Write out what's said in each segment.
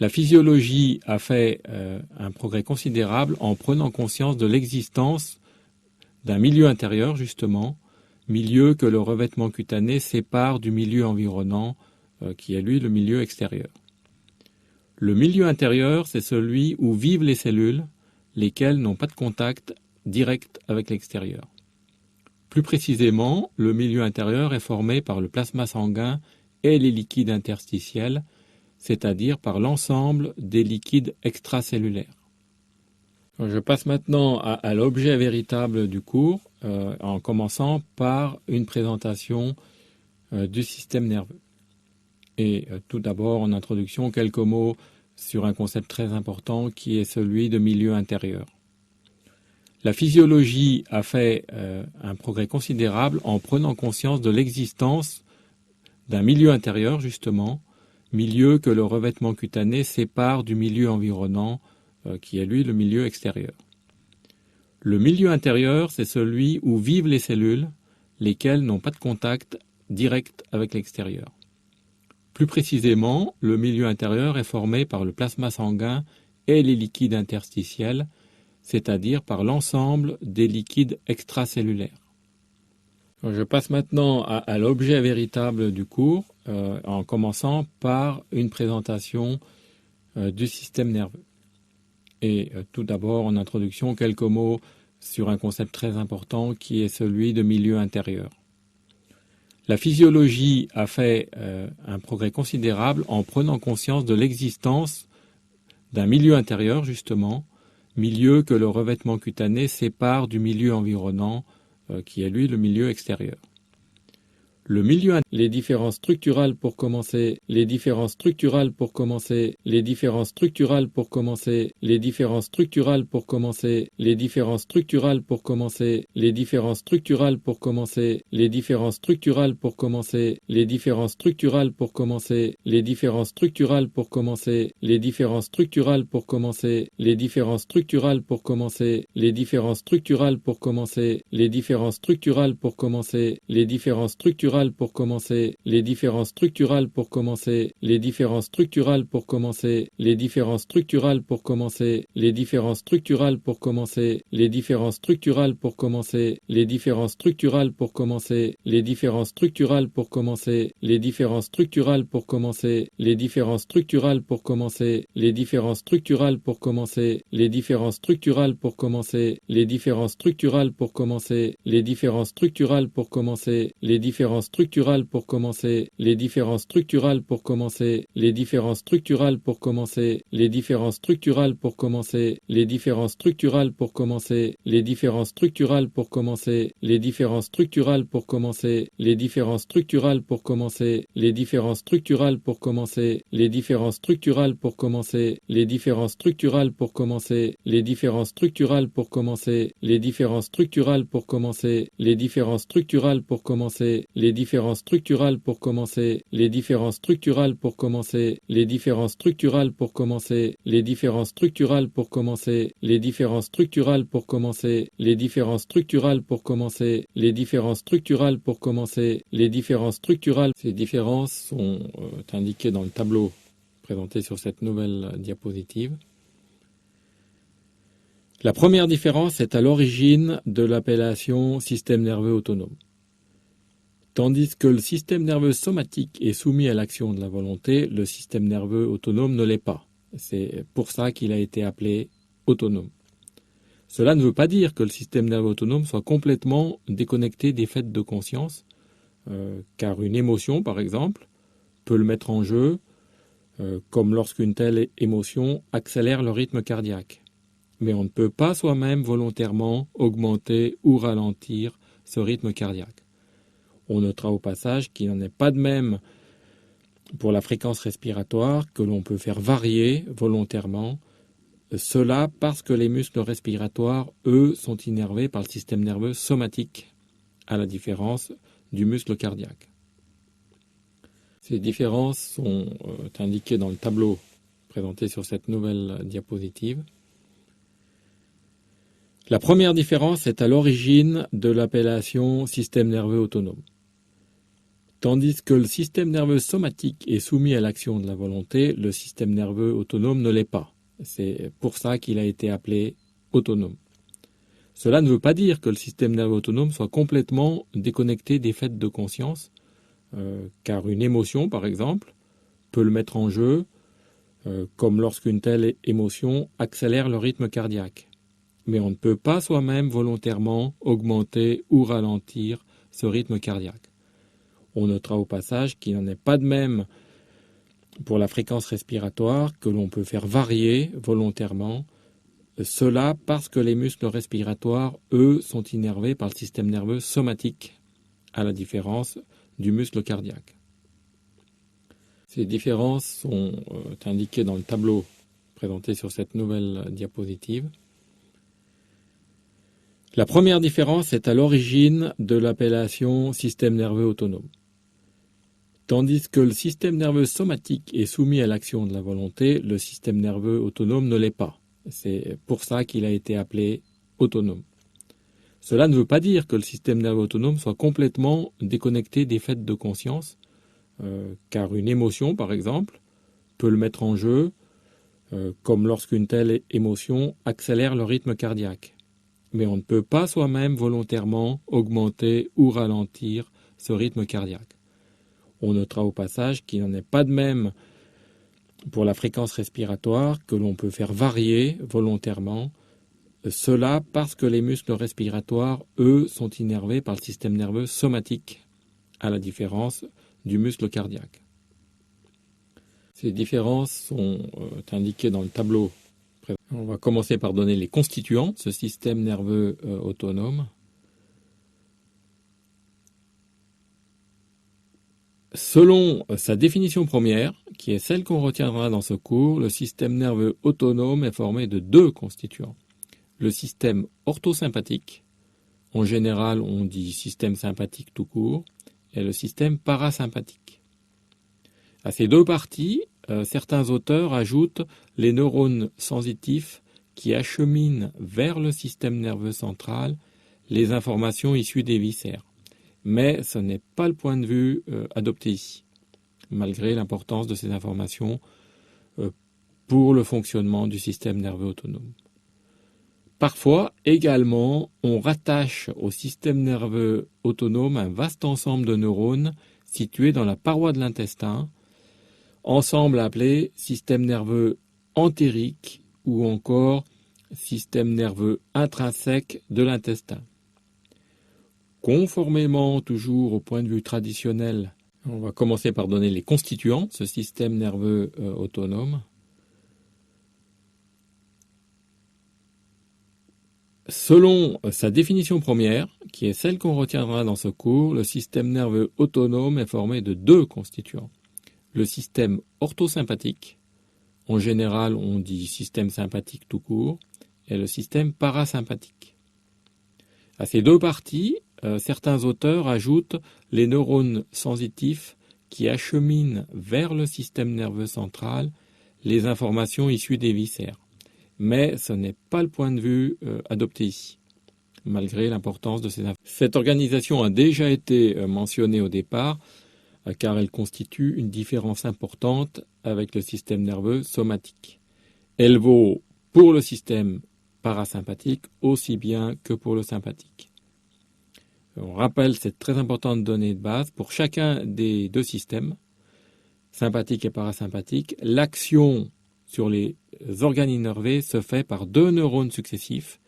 La physiologie a fait un progrès considérable en prenant conscience de l'existence d'un milieu intérieur, justement, milieu que le revêtement cutané sépare du milieu environnant, qui est lui le milieu extérieur. Le milieu intérieur, c'est celui où vivent les cellules, lesquelles n'ont pas de contact direct avec l'extérieur. Plus précisément, le milieu intérieur est formé par le plasma sanguin et les liquides interstitiels, c'est-à-dire par l'ensemble des liquides extracellulaires. Je passe maintenant à l'objet véritable du cours, en commençant par une présentation du système nerveux. Et tout d'abord, en introduction, quelques mots sur un concept très important qui est celui de milieu intérieur. La physiologie a fait un progrès considérable en prenant conscience de l'existence d'un milieu intérieur, justement, milieu que le revêtement cutané sépare du milieu environnant, qui est lui le milieu extérieur. Le milieu intérieur, c'est celui où vivent les cellules, lesquelles n'ont pas de contact direct avec l'extérieur. Plus précisément, le milieu intérieur est formé par le plasma sanguin et les liquides interstitiels, c'est-à-dire par l'ensemble des liquides extracellulaires. Je passe maintenant à l'objet véritable du cours, en commençant par une présentation du système nerveux. Et tout d'abord, en introduction, quelques mots sur un concept très important qui est celui de milieu intérieur. La physiologie a fait un progrès considérable en prenant conscience de l'existence d'un milieu intérieur, justement, milieu que le revêtement cutané sépare du milieu environnant, qui est lui le milieu extérieur. Les différences structurales pour commencer, les différences structurales pour commencer, les différences structurales pour commencer, les différences structurales pour commencer, les différences structurales pour commencer, les différences structurales pour commencer, les différences structurales pour commencer, les différences structurales pour commencer, les différences structurales pour commencer, les différences structurales pour commencer, les différences structurales pour commencer, les différences structurales pour commencer, les différences structurales pour commencer, les différences structurales pour commencer, les différences structurales pour commencer, les différences structurales pour commencer, les différences structurales pour commencer, les différences structurales pour commencer, les différences structurales pour commencer, les différences structurales pour commencer, les différences structurales pour commencer, les différences structurales pour commencer, les différences structurales pour commencer, les différences structurales pour commencer, les différences structurales pour commencer, les différences structurales pour commencer, les différences structurales pour commencer, les différences structurales pour commencer, les différences structurales pour commencer, les différences structurales pour commencer, les différences structurales pour commencer, les différences structurales pour commencer, les différences structurales pour commencer, les différences structurales pour commencer, les différences structurales pour commencer, les différences structurales pour commencer, les différences structurales pour commencer, les différences structurales pour commencer, les différences structurales pour commencer, les différences structurales pour commencer, les différences structurales pour commencer, les différences structurales pour commencer, les différences structurales pour commencer, les différences structurales pour commencer, les différences structurales pour commencer, les différences structurales pour commencer, les différences structurales pour commencer, les différences structurales pour commencer, les différences structurales. Ces différences sont indiquées dans le tableau présenté sur cette nouvelle diapositive. La première différence est à l'origine de l'appellation système nerveux autonome. Tandis que le système nerveux somatique est soumis à l'action de la volonté, le système nerveux autonome ne l'est pas. C'est pour ça qu'il a été appelé autonome. Cela ne veut pas dire que le système nerveux autonome soit complètement déconnecté des faits de conscience, car une émotion, par exemple, peut le mettre en jeu, comme lorsqu'une telle émotion accélère le rythme cardiaque. Mais on ne peut pas soi-même volontairement augmenter ou ralentir ce rythme cardiaque. On notera au passage qu'il n'en est pas de même pour la fréquence respiratoire, que l'on peut faire varier volontairement, cela parce que les muscles respiratoires, eux, sont innervés par le système nerveux somatique, à la différence du muscle cardiaque. Ces différences sont indiquées dans le tableau présenté sur cette nouvelle diapositive. La première différence est à l'origine de l'appellation système nerveux autonome. Tandis que le système nerveux somatique est soumis à l'action de la volonté, le système nerveux autonome ne l'est pas. C'est pour ça qu'il a été appelé autonome. Cela ne veut pas dire que le système nerveux autonome soit complètement déconnecté des faits de conscience, car une émotion, par exemple, peut le mettre en jeu, comme lorsqu'une telle émotion accélère le rythme cardiaque. Mais on ne peut pas soi-même volontairement augmenter ou ralentir ce rythme cardiaque. On notera au passage qu'il n'en est pas de même pour la fréquence respiratoire, que l'on peut faire varier volontairement, cela parce que les muscles respiratoires, eux, sont innervés par le système nerveux somatique, à la différence du muscle cardiaque. Ces différences sont indiquées dans le tableau présenté sur cette nouvelle diapositive. La première différence est à l'origine de l'appellation système nerveux autonome. Tandis que le système nerveux somatique est soumis à l'action de la volonté, le système nerveux autonome ne l'est pas. C'est pour ça qu'il a été appelé autonome. Cela ne veut pas dire que le système nerveux autonome soit complètement déconnecté des faits de conscience, car une émotion, par exemple, peut le mettre en jeu, comme lorsqu'une telle émotion accélère le rythme cardiaque. Mais on ne peut pas soi-même volontairement augmenter ou ralentir ce rythme cardiaque. On notera au passage qu'il n'en est pas de même pour la fréquence respiratoire, que l'on peut faire varier volontairement, cela parce que les muscles respiratoires, eux, sont innervés par le système nerveux somatique, à la différence du muscle cardiaque. Ces différences sont indiquées dans le tableau. On va commencer par donner les constituants de ce système nerveux autonome. Selon sa définition première, qui est celle qu'on retiendra dans ce cours, le système nerveux autonome est formé de deux constituants. Le système orthosympathique, en général on dit système sympathique tout court, et le système parasympathique. À ces deux parties, certains auteurs ajoutent les neurones sensitifs qui acheminent vers le système nerveux central les informations issues des viscères. Mais ce n'est pas le point de vue adopté ici, malgré l'importance de ces informations pour le fonctionnement du système nerveux autonome. Parfois, également, on rattache au système nerveux autonome un vaste ensemble de neurones situés dans la paroi de l'intestin, ensemble appelé système nerveux entérique ou encore système nerveux intrinsèque de l'intestin. Conformément toujours au point de vue traditionnel, on va commencer par donner les constituants de ce système nerveux autonome. Selon sa définition première, qui est celle qu'on retiendra dans ce cours, le système nerveux autonome est formé de deux constituants. Le système orthosympathique, en général on dit système sympathique tout court, et le système parasympathique. À ces deux parties, certains auteurs ajoutent les neurones sensitifs qui acheminent vers le système nerveux central les informations issues des viscères. Mais ce n'est pas le point de vue adopté ici, malgré l'importance de ces informations. Cette organisation a déjà été mentionnée au départ, car elle constitue une différence importante avec le système nerveux somatique. Elle vaut pour le système parasympathique aussi bien que pour le sympathique. On rappelle cette très importante donnée de base. Pour chacun des deux systèmes, sympathique et parasympathique, l'action sur les organes innervés se fait par deux neurones successifs,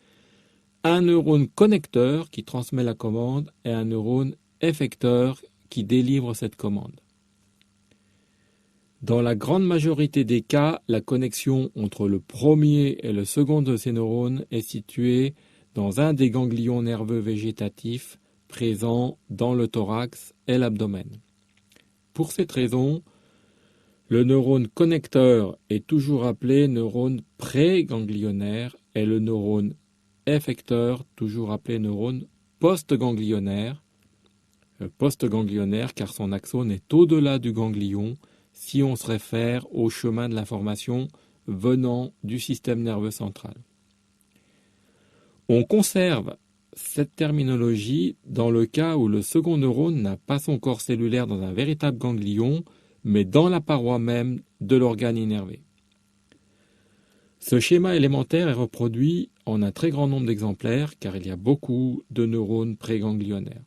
un neurone connecteur qui transmet la commande et un neurone effecteur qui délivre cette commande. Dans la grande majorité des cas, la connexion entre le premier et le second de ces neurones est située dans un des ganglions nerveux végétatifs présents dans le thorax et l'abdomen. Pour cette raison, le neurone connecteur est toujours appelé neurone préganglionnaire et le neurone effecteur toujours appelé neurone postganglionnaire. Postganglionnaire car son axone est au-delà du ganglion si on se réfère au chemin de l'information venant du système nerveux central. On conserve cette terminologie dans le cas où le second neurone n'a pas son corps cellulaire dans un véritable ganglion, mais dans la paroi même de l'organe innervé. Ce schéma élémentaire est reproduit en un très grand nombre d'exemplaires car il y a beaucoup de neurones préganglionnaires.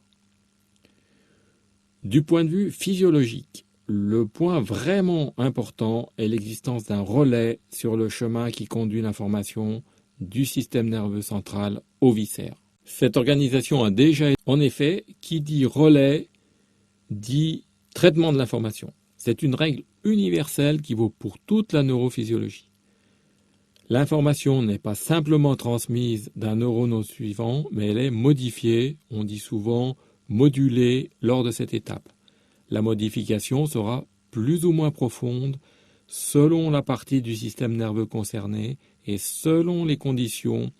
Du point de vue physiologique, le point vraiment important est l'existence d'un relais sur le chemin qui conduit l'information du système nerveux central aux viscères. Cette organisation a déjà, en effet, qui dit relais, dit traitement de l'information. C'est une règle universelle qui vaut pour toute la neurophysiologie. L'information n'est pas simplement transmise d'un neurone au suivant, mais elle est modifiée, on dit souvent modulée lors de cette étape. La modification sera plus ou moins profonde selon la partie du système nerveux concerné et selon les conditions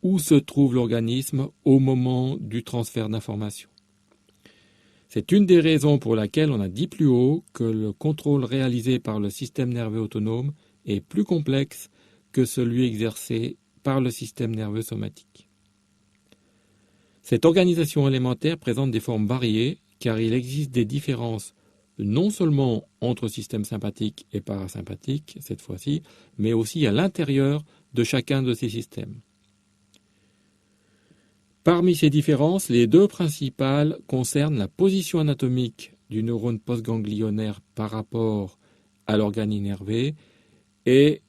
où se trouve l'organisme au moment du transfert d'information. C'est une des raisons pour laquelle on a dit plus haut que le contrôle réalisé par le système nerveux autonome est plus complexe que celui exercé par le système nerveux somatique. Cette organisation élémentaire présente des formes variées car il existe des différences non seulement entre système sympathique et parasympathique cette fois-ci, mais aussi à l'intérieur de chacun de ces systèmes. Parmi ces différences, les deux principales concernent la position anatomique du neurone postganglionnaire par rapport à l'organe innervé et,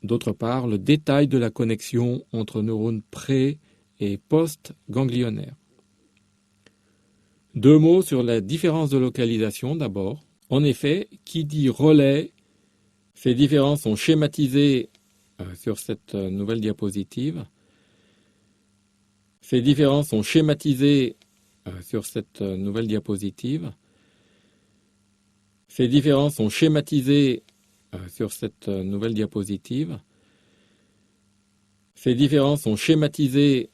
d'autre part, le détail de la connexion entre neurones pré- et post-ganglionnaires. Deux mots sur la différence de localisation d'abord. En effet, qui dit relais, ces différences sont schématisées sur cette nouvelle diapositive. Ces différences sont schématisées sur cette nouvelle diapositive. Ces différences sont schématisées sur cette nouvelle diapositive. Ces différences sont schématisées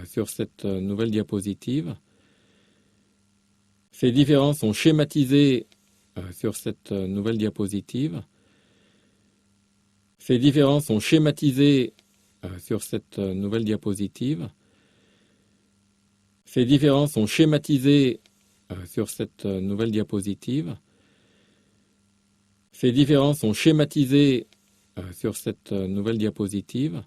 sur cette nouvelle diapositive. Ces différences sont schématisées sur cette nouvelle diapositive. Ces différences sont schématisées sur cette nouvelle diapositive. Ces différences sont schématisées sur cette nouvelle diapositive. Ces différences sont schématisées sur cette nouvelle diapositive.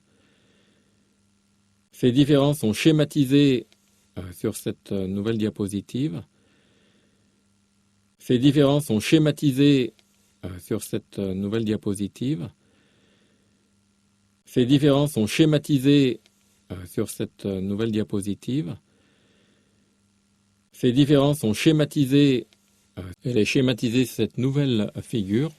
Ces différences sont schématisées sur cette nouvelle diapositive. Ces différences sont schématisées sur cette nouvelle diapositive. Ces différences sont schématisées sur cette nouvelle diapositive. Ces différences sont schématisées. Elle est schématisée cette nouvelle figure.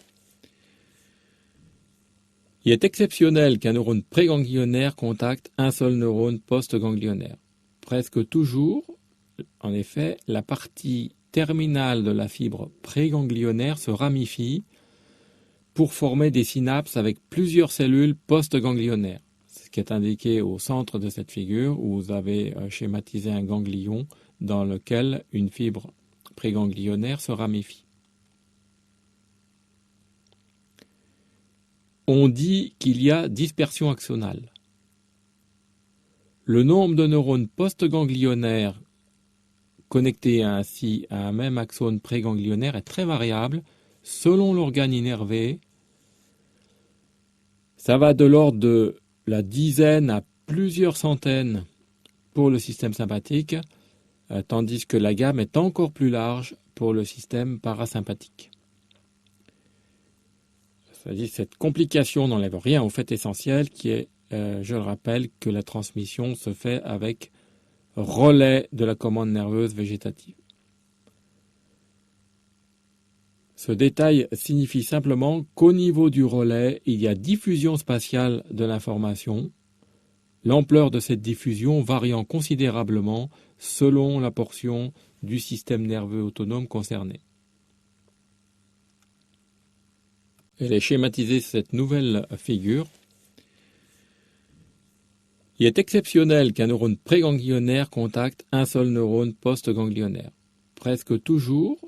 Il est exceptionnel qu'un neurone préganglionnaire contacte un seul neurone postganglionnaire. Presque toujours, en effet, la partie terminale de la fibre préganglionnaire se ramifie pour former des synapses avec plusieurs cellules postganglionnaires. C'est ce qui est indiqué au centre de cette figure où vous avez schématisé un ganglion dans lequel une fibre préganglionnaire se ramifie. On dit qu'il y a dispersion axonale. Le nombre de neurones postganglionnaires connectés ainsi à un même axone préganglionnaire est très variable selon l'organe innervé. Ça va de l'ordre de la dizaine à plusieurs centaines pour le système sympathique, tandis que la gamme est encore plus large pour le système parasympathique. C'est-à-dire que cette complication n'enlève rien au fait essentiel qui est, je le rappelle, que la transmission se fait avec relais de la commande nerveuse végétative. Ce détail signifie simplement qu'au niveau du relais, il y a diffusion spatiale de l'information, l'ampleur de cette diffusion variant considérablement selon la portion du système nerveux autonome concerné. Elle est schématisée cette nouvelle figure. Il est exceptionnel qu'un neurone préganglionnaire contacte un seul neurone postganglionnaire. Presque toujours,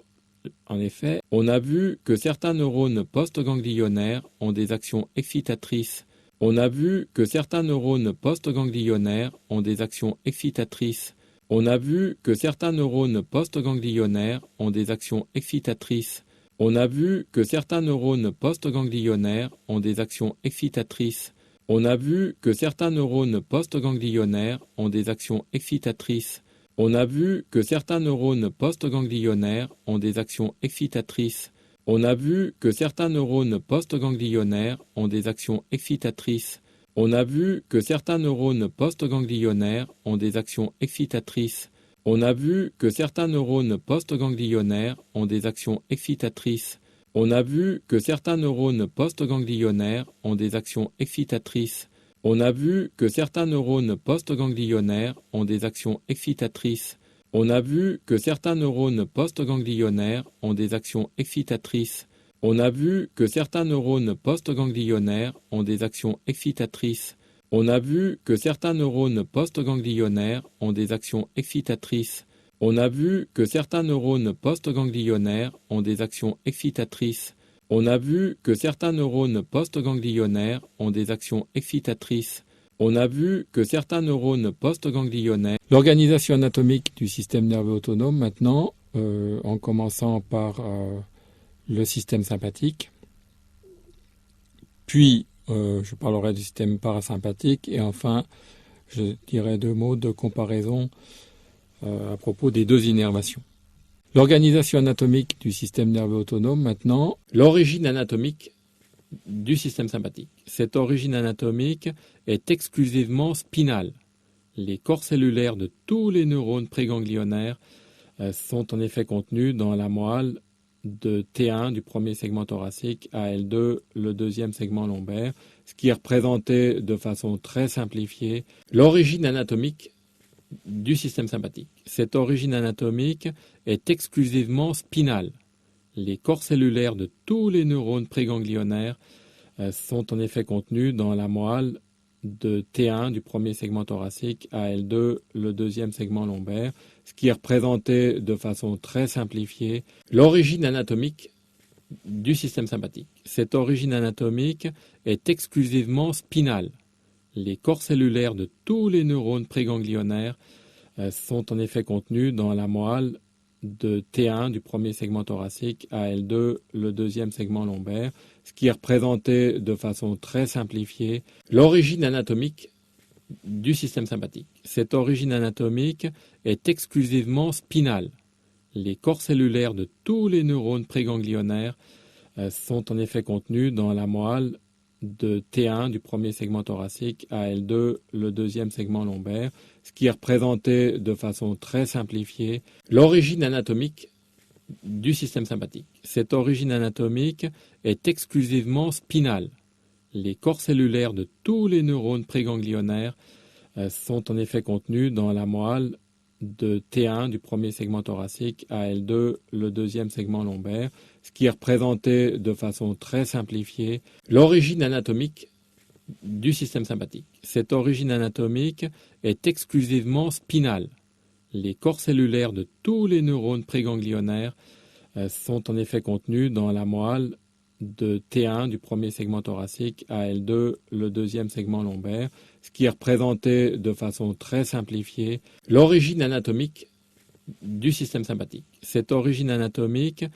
en effet, on a vu que certains neurones postganglionnaires ont des actions excitatrices On a vu que certains neurones postganglionnaires ont des actions excitatrices. On a vu que certains neurones postganglionnaires ont des actions excitatrices. On a vu que certains neurones postganglionnaires ont des actions excitatrices. On a vu que certains neurones postganglionnaires ont des actions excitatrices. On a vu que certains neurones postganglionnaires ont des actions excitatrices. On a vu que certains neurones postganglionnaires ont des actions excitatrices. On a vu que certains neurones postganglionnaires ont des actions excitatrices. On a vu que certains neurones postganglionnaires ont des actions excitatrices. On a vu que certains neurones postganglionnaires ont des actions excitatrices. On a vu que certains neurones postganglionnaires ont des actions excitatrices. On a vu que certains neurones postganglionnaires ont des actions excitatrices. On a vu que certains neurones postganglionnaires ont des actions excitatrices. On a vu que certains neurones postganglionnaires ont des actions excitatrices. On a vu que certains neurones postganglionnaires ont des actions excitatrices. On a vu que certains neurones postganglionnaires ont des actions excitatrices. On a vu que certains neurones postganglionnaires... L'organisation anatomique du système nerveux autonome maintenant, en commençant par le système sympathique. Puis, je parlerai du système parasympathique. Et enfin, je dirai 2 mots de comparaison à propos des 2 innervations. L'organisation anatomique du système nerveux autonome maintenant. L'origine anatomique du système sympathique. Cette origine anatomique est exclusivement spinale. Les corps cellulaires de tous les neurones préganglionnaires sont en effet contenus dans la moelle de T1 du premier segment thoracique à L2, le deuxième segment lombaire, ce qui est représenté de façon très simplifiée l'origine anatomique du système sympathique. Cette origine anatomique est exclusivement spinale. Les corps cellulaires de tous les neurones préganglionnaires sont en effet contenus dans la moelle de T1 du premier segment thoracique à L2, le deuxième segment lombaire, ce qui est représenté de façon très simplifiée l'origine anatomique du système sympathique. Cette origine anatomique est exclusivement spinale. Les corps cellulaires de tous les neurones préganglionnaires sont en effet contenus dans la moelle de T1 du premier segment thoracique à L2, le deuxième segment lombaire, ce qui est représenté de façon très simplifiée l'origine anatomique du système sympathique. Cette origine anatomique est exclusivement spinale. Les corps cellulaires de tous les neurones préganglionnaires sont en effet contenus dans la moelle de T1 du premier segment thoracique à L2, le deuxième segment lombaire, ce qui est représenté de façon très simplifiée l'origine anatomique du système sympathique. Cette origine anatomique est exclusivement spinale. Les corps cellulaires de tous les neurones préganglionnaires sont en effet contenus dans la moelle de T1 du premier segment thoracique à L2, le deuxième segment lombaire, ce qui est représenté de façon très simplifiée l'origine anatomique du système sympathique. Cette origine anatomique est exclusivement spinale. Les corps cellulaires de tous les neurones préganglionnaires sont en effet contenus dans la moelle de T1 du premier segment thoracique à L2, le deuxième segment lombaire, ce qui est représenté de façon très simplifiée l'origine anatomique du système sympathique. Cette origine anatomique,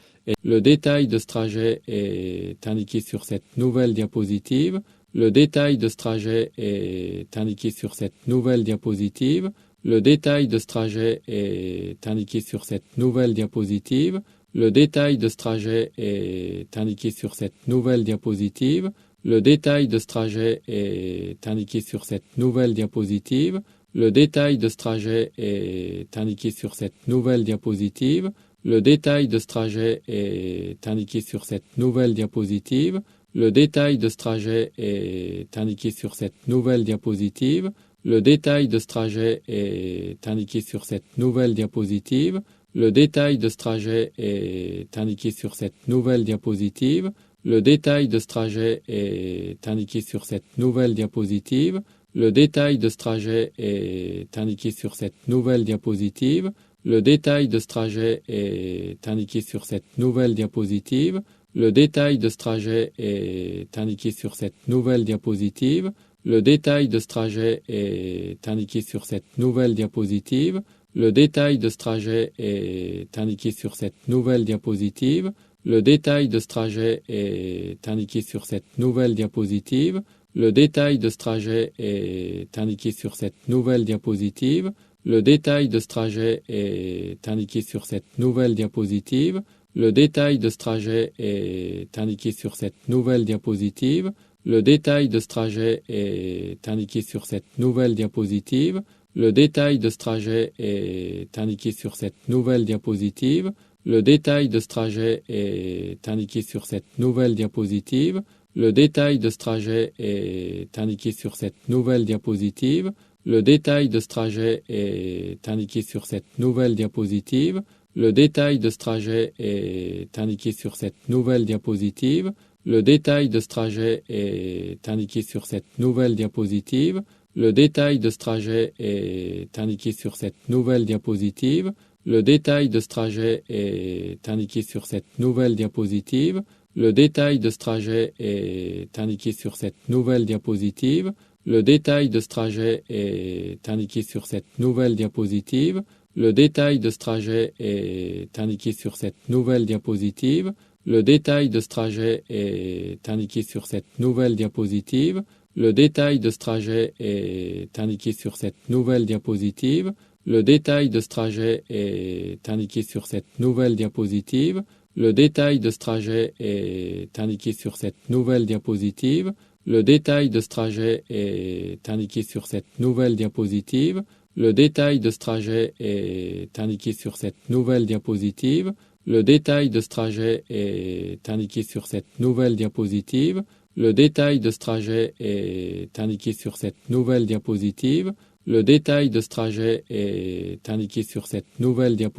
le détail de ce trajet est indiqué sur cette nouvelle diapositive. Le détail de ce trajet est indiqué sur cette nouvelle diapositive. Le détail de ce trajet est indiqué sur cette nouvelle diapositive. Le détail de ce trajet est indiqué sur cette nouvelle diapositive. Le détail de ce trajet est indiqué sur cette nouvelle diapositive. Le détail de ce trajet est indiqué sur cette nouvelle diapositive. Le détail de ce trajet est indiqué sur cette nouvelle diapositive. Le détail de ce trajet est indiqué sur cette nouvelle diapositive. Le détail de ce trajet est indiqué sur cette nouvelle diapositive. Le détail de ce trajet est indiqué sur cette nouvelle diapositive. Le détail de ce trajet est indiqué sur cette nouvelle diapositive. Le détail de ce trajet est indiqué sur cette nouvelle diapositive. Le détail de ce trajet est indiqué sur cette nouvelle diapositive. Le détail de ce trajet est indiqué sur cette nouvelle diapositive. Le détail de ce trajet est indiqué sur cette nouvelle diapositive. Le détail de ce trajet est indiqué sur cette nouvelle diapositive. Le détail de ce trajet est indiqué sur cette nouvelle diapositive. Le détail de ce trajet est indiqué sur cette nouvelle diapositive. Le détail de ce trajet est indiqué sur cette nouvelle diapositive. Le détail de ce trajet est indiqué sur cette nouvelle diapositive. Le détail de ce trajet est indiqué sur cette nouvelle diapositive. Le détail de ce trajet est indiqué sur cette nouvelle diapositive. Le détail de ce trajet est indiqué sur cette nouvelle diapositive. Le détail de ce trajet est indiqué sur cette nouvelle diapositive. Le détail de ce trajet est indiqué sur cette nouvelle diapositive. Le détail de ce trajet est indiqué sur cette nouvelle diapositive. Le détail de ce trajet est indiqué sur cette nouvelle diapositive. Le détail de ce trajet est indiqué sur cette nouvelle diapositive. Le détail de ce trajet est indiqué sur cette nouvelle diapositive. Le détail de ce trajet est indiqué sur cette nouvelle diapositive. Le détail de ce trajet est indiqué sur cette nouvelle diapositive. Le détail de ce trajet est indiqué sur cette nouvelle diapositive. Le détail de ce trajet est indiqué sur cette nouvelle diapositive. Le détail de ce trajet est indiqué sur cette nouvelle diapositive. Le détail de ce trajet est indiqué sur cette nouvelle diapositive. Le détail de ce trajet est indiqué sur cette nouvelle diapositive. Le détail de ce trajet est indiqué sur cette nouvelle diapositive. Le détail de ce trajet est indiqué sur cette nouvelle diapositive. Le détail de ce trajet est indiqué sur cette nouvelle diapositive. Le détail de ce trajet est indiqué sur cette nouvelle diapositive. Le détail de ce trajet est indiqué sur cette nouvelle diapositive.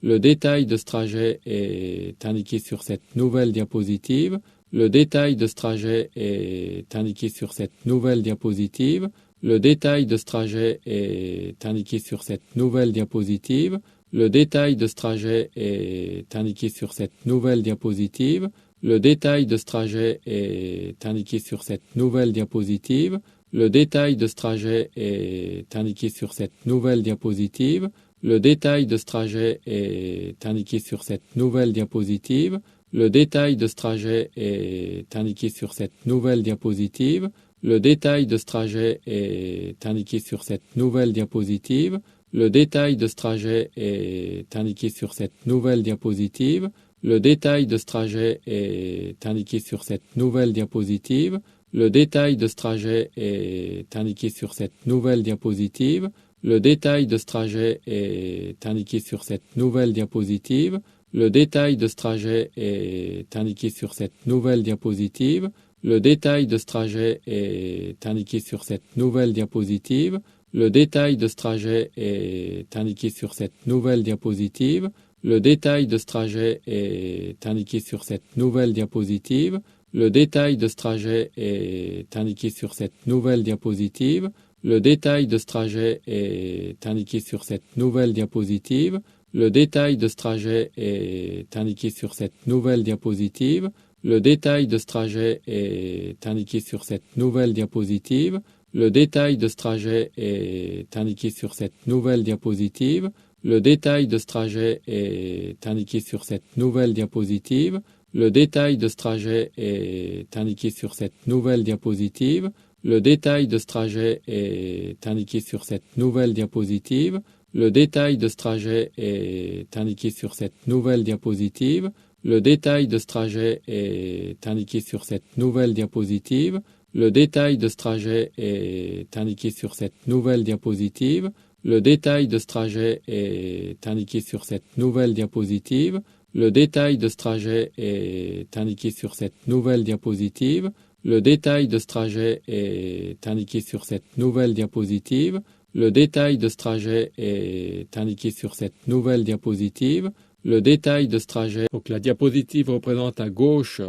Le détail de ce trajet est indiqué sur cette nouvelle diapositive. Le détail de ce trajet est indiqué sur cette nouvelle diapositive. Le détail de ce trajet est indiqué sur cette nouvelle diapositive. Le détail de ce trajet est indiqué sur cette nouvelle diapositive. Le détail de ce trajet est indiqué sur cette nouvelle diapositive. Le détail de ce trajet est indiqué sur cette nouvelle diapositive. Le détail de ce trajet est indiqué sur cette nouvelle diapositive. Le détail de ce trajet est indiqué sur cette nouvelle diapositive. Le détail de ce trajet est indiqué sur cette nouvelle diapositive. Le détail de ce trajet est indiqué sur cette nouvelle diapositive. Le détail de ce trajet est indiqué sur cette nouvelle diapositive. Le détail de ce trajet est indiqué sur cette nouvelle diapositive. Le détail de ce trajet est indiqué sur cette nouvelle diapositive. Le détail de ce trajet est indiqué sur cette nouvelle diapositive. Le détail de ce trajet est indiqué sur cette nouvelle diapositive. Le détail de ce trajet est indiqué sur cette nouvelle diapositive. Le détail de ce trajet est indiqué sur cette nouvelle diapositive. Le détail de ce trajet est indiqué sur cette nouvelle diapositive. Le détail de ce trajet est indiqué sur cette nouvelle diapositive. Le détail de ce trajet est indiqué sur cette nouvelle diapositive. Le détail de ce trajet est indiqué sur cette nouvelle diapositive. Le détail de ce trajet est indiqué sur cette nouvelle diapositive. Le détail de ce trajet est indiqué sur cette nouvelle diapositive. Le détail de ce trajet est indiqué sur cette nouvelle diapositive. Le détail de ce trajet est indiqué sur cette nouvelle diapositive. Le détail de ce trajet est indiqué sur cette nouvelle diapositive. Le détail de ce trajet est indiqué sur cette nouvelle diapositive. Le détail de ce trajet est indiqué sur cette nouvelle diapositive. Le détail de ce trajet est indiqué sur cette nouvelle diapositive. Le détail de ce trajet est indiqué sur cette nouvelle diapositive. Le détail de ce trajet est indiqué sur cette nouvelle diapositive. Le détail de ce trajet est indiqué sur cette nouvelle diapositive. Le détail de ce trajet. Donc la diapositive représente à gauche,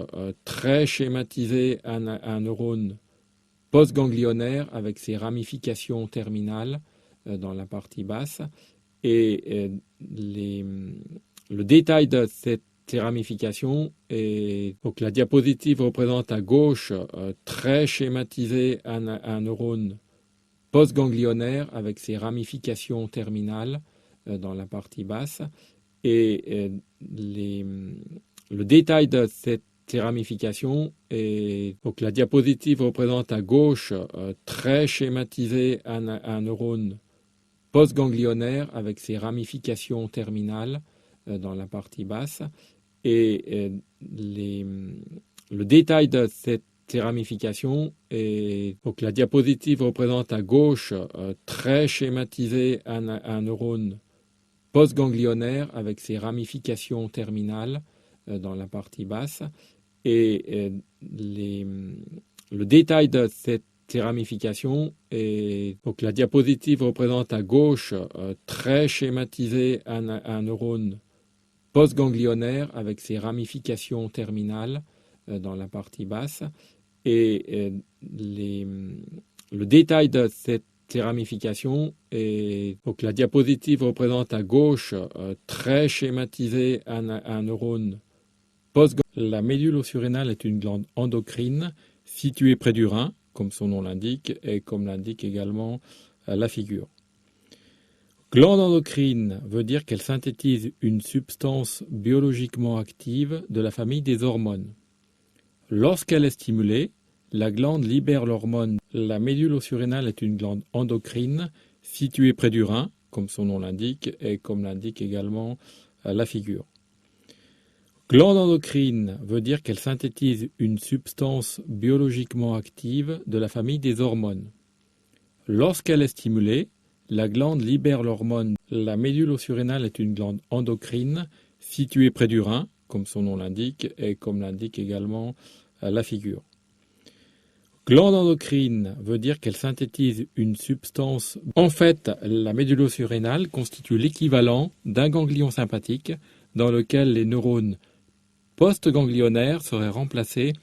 très schématisé, un neurone postganglionnaire avec ses ramifications terminales dans la partie basse. Et le détail de cette ces ramifications. Et donc la diapositive représente à gauche, très schématisé, un neurone postganglionnaire avec ses ramifications terminales dans la partie basse. Et le détail de ces ramifications est donc la diapositive représente à gauche, très schématisé, un neurone postganglionnaire avec ses ramifications terminales dans la partie basse. Et le détail de ces ramifications est donc la diapositive représente à gauche, très schématisé, un neurone postganglionnaire avec ses ramifications terminales dans la partie basse. Et le détail de ces ramifications est donc la diapositive représente à gauche, très schématisé, un neurone postganglionnaire avec ses ramifications terminales dans la partie basse. Et le détail de ces ramifications est donc la diapositive représente à gauche, très schématisé, un neurone postganglionnaire. La médule surrénale est une glande endocrine située près du rein, comme son nom l'indique, et comme l'indique également la figure. Glande endocrine veut dire qu'elle synthétise une substance biologiquement active de la famille des hormones. Lorsqu'elle est stimulée, la glande libère l'hormone. La médule surrénale est une glande endocrine située près du rein, comme son nom l'indique, et comme l'indique également la figure. Glande endocrine veut dire qu'elle synthétise une substance biologiquement active de la famille des hormones. Lorsqu'elle est stimulée, la glande libère l'hormone. La médule surrénale est une glande endocrine située près du rein, comme son nom l'indique, et comme l'indique également la figure. Glande endocrine veut dire qu'elle synthétise une substance. En fait, la médule surrénale constitue l'équivalent d'un ganglion sympathique dans lequel les neurones postganglionnaires seraient remplacés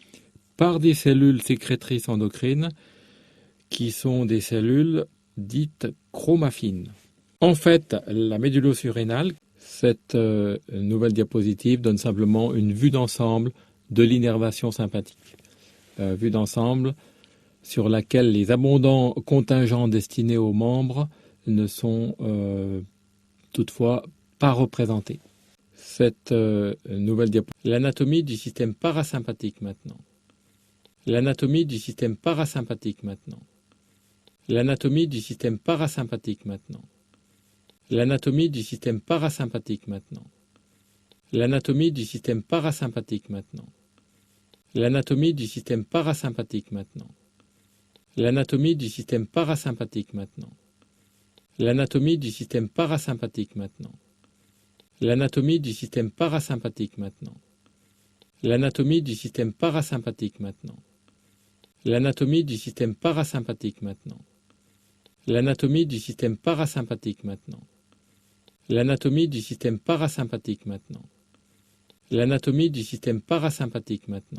par des cellules sécrétrices endocrines qui sont des cellules dites chromaffines. En fait, la médule surrénale, cette nouvelle diapositive donne simplement une vue d'ensemble de l'innervation sympathique. Vue d'ensemble sur laquelle les abondants contingents destinés aux membres ne sont toutefois pas représentés. Cette nouvelle diapositive. L'anatomie du système parasympathique maintenant. L'anatomie du système parasympathique maintenant. L'anatomie du système parasympathique maintenant. L'anatomie du système parasympathique maintenant. L'anatomie du système parasympathique maintenant. L'anatomie du système parasympathique maintenant. L'anatomie du système parasympathique maintenant. L'anatomie du système parasympathique maintenant. L'anatomie du système parasympathique maintenant. L'anatomie du système parasympathique maintenant. L'anatomie du système parasympathique maintenant. L'anatomie du système parasympathique maintenant. L'anatomie du système parasympathique maintenant. L'anatomie du système parasympathique maintenant. L'anatomie du système parasympathique maintenant. L'anatomie du système parasympathique maintenant.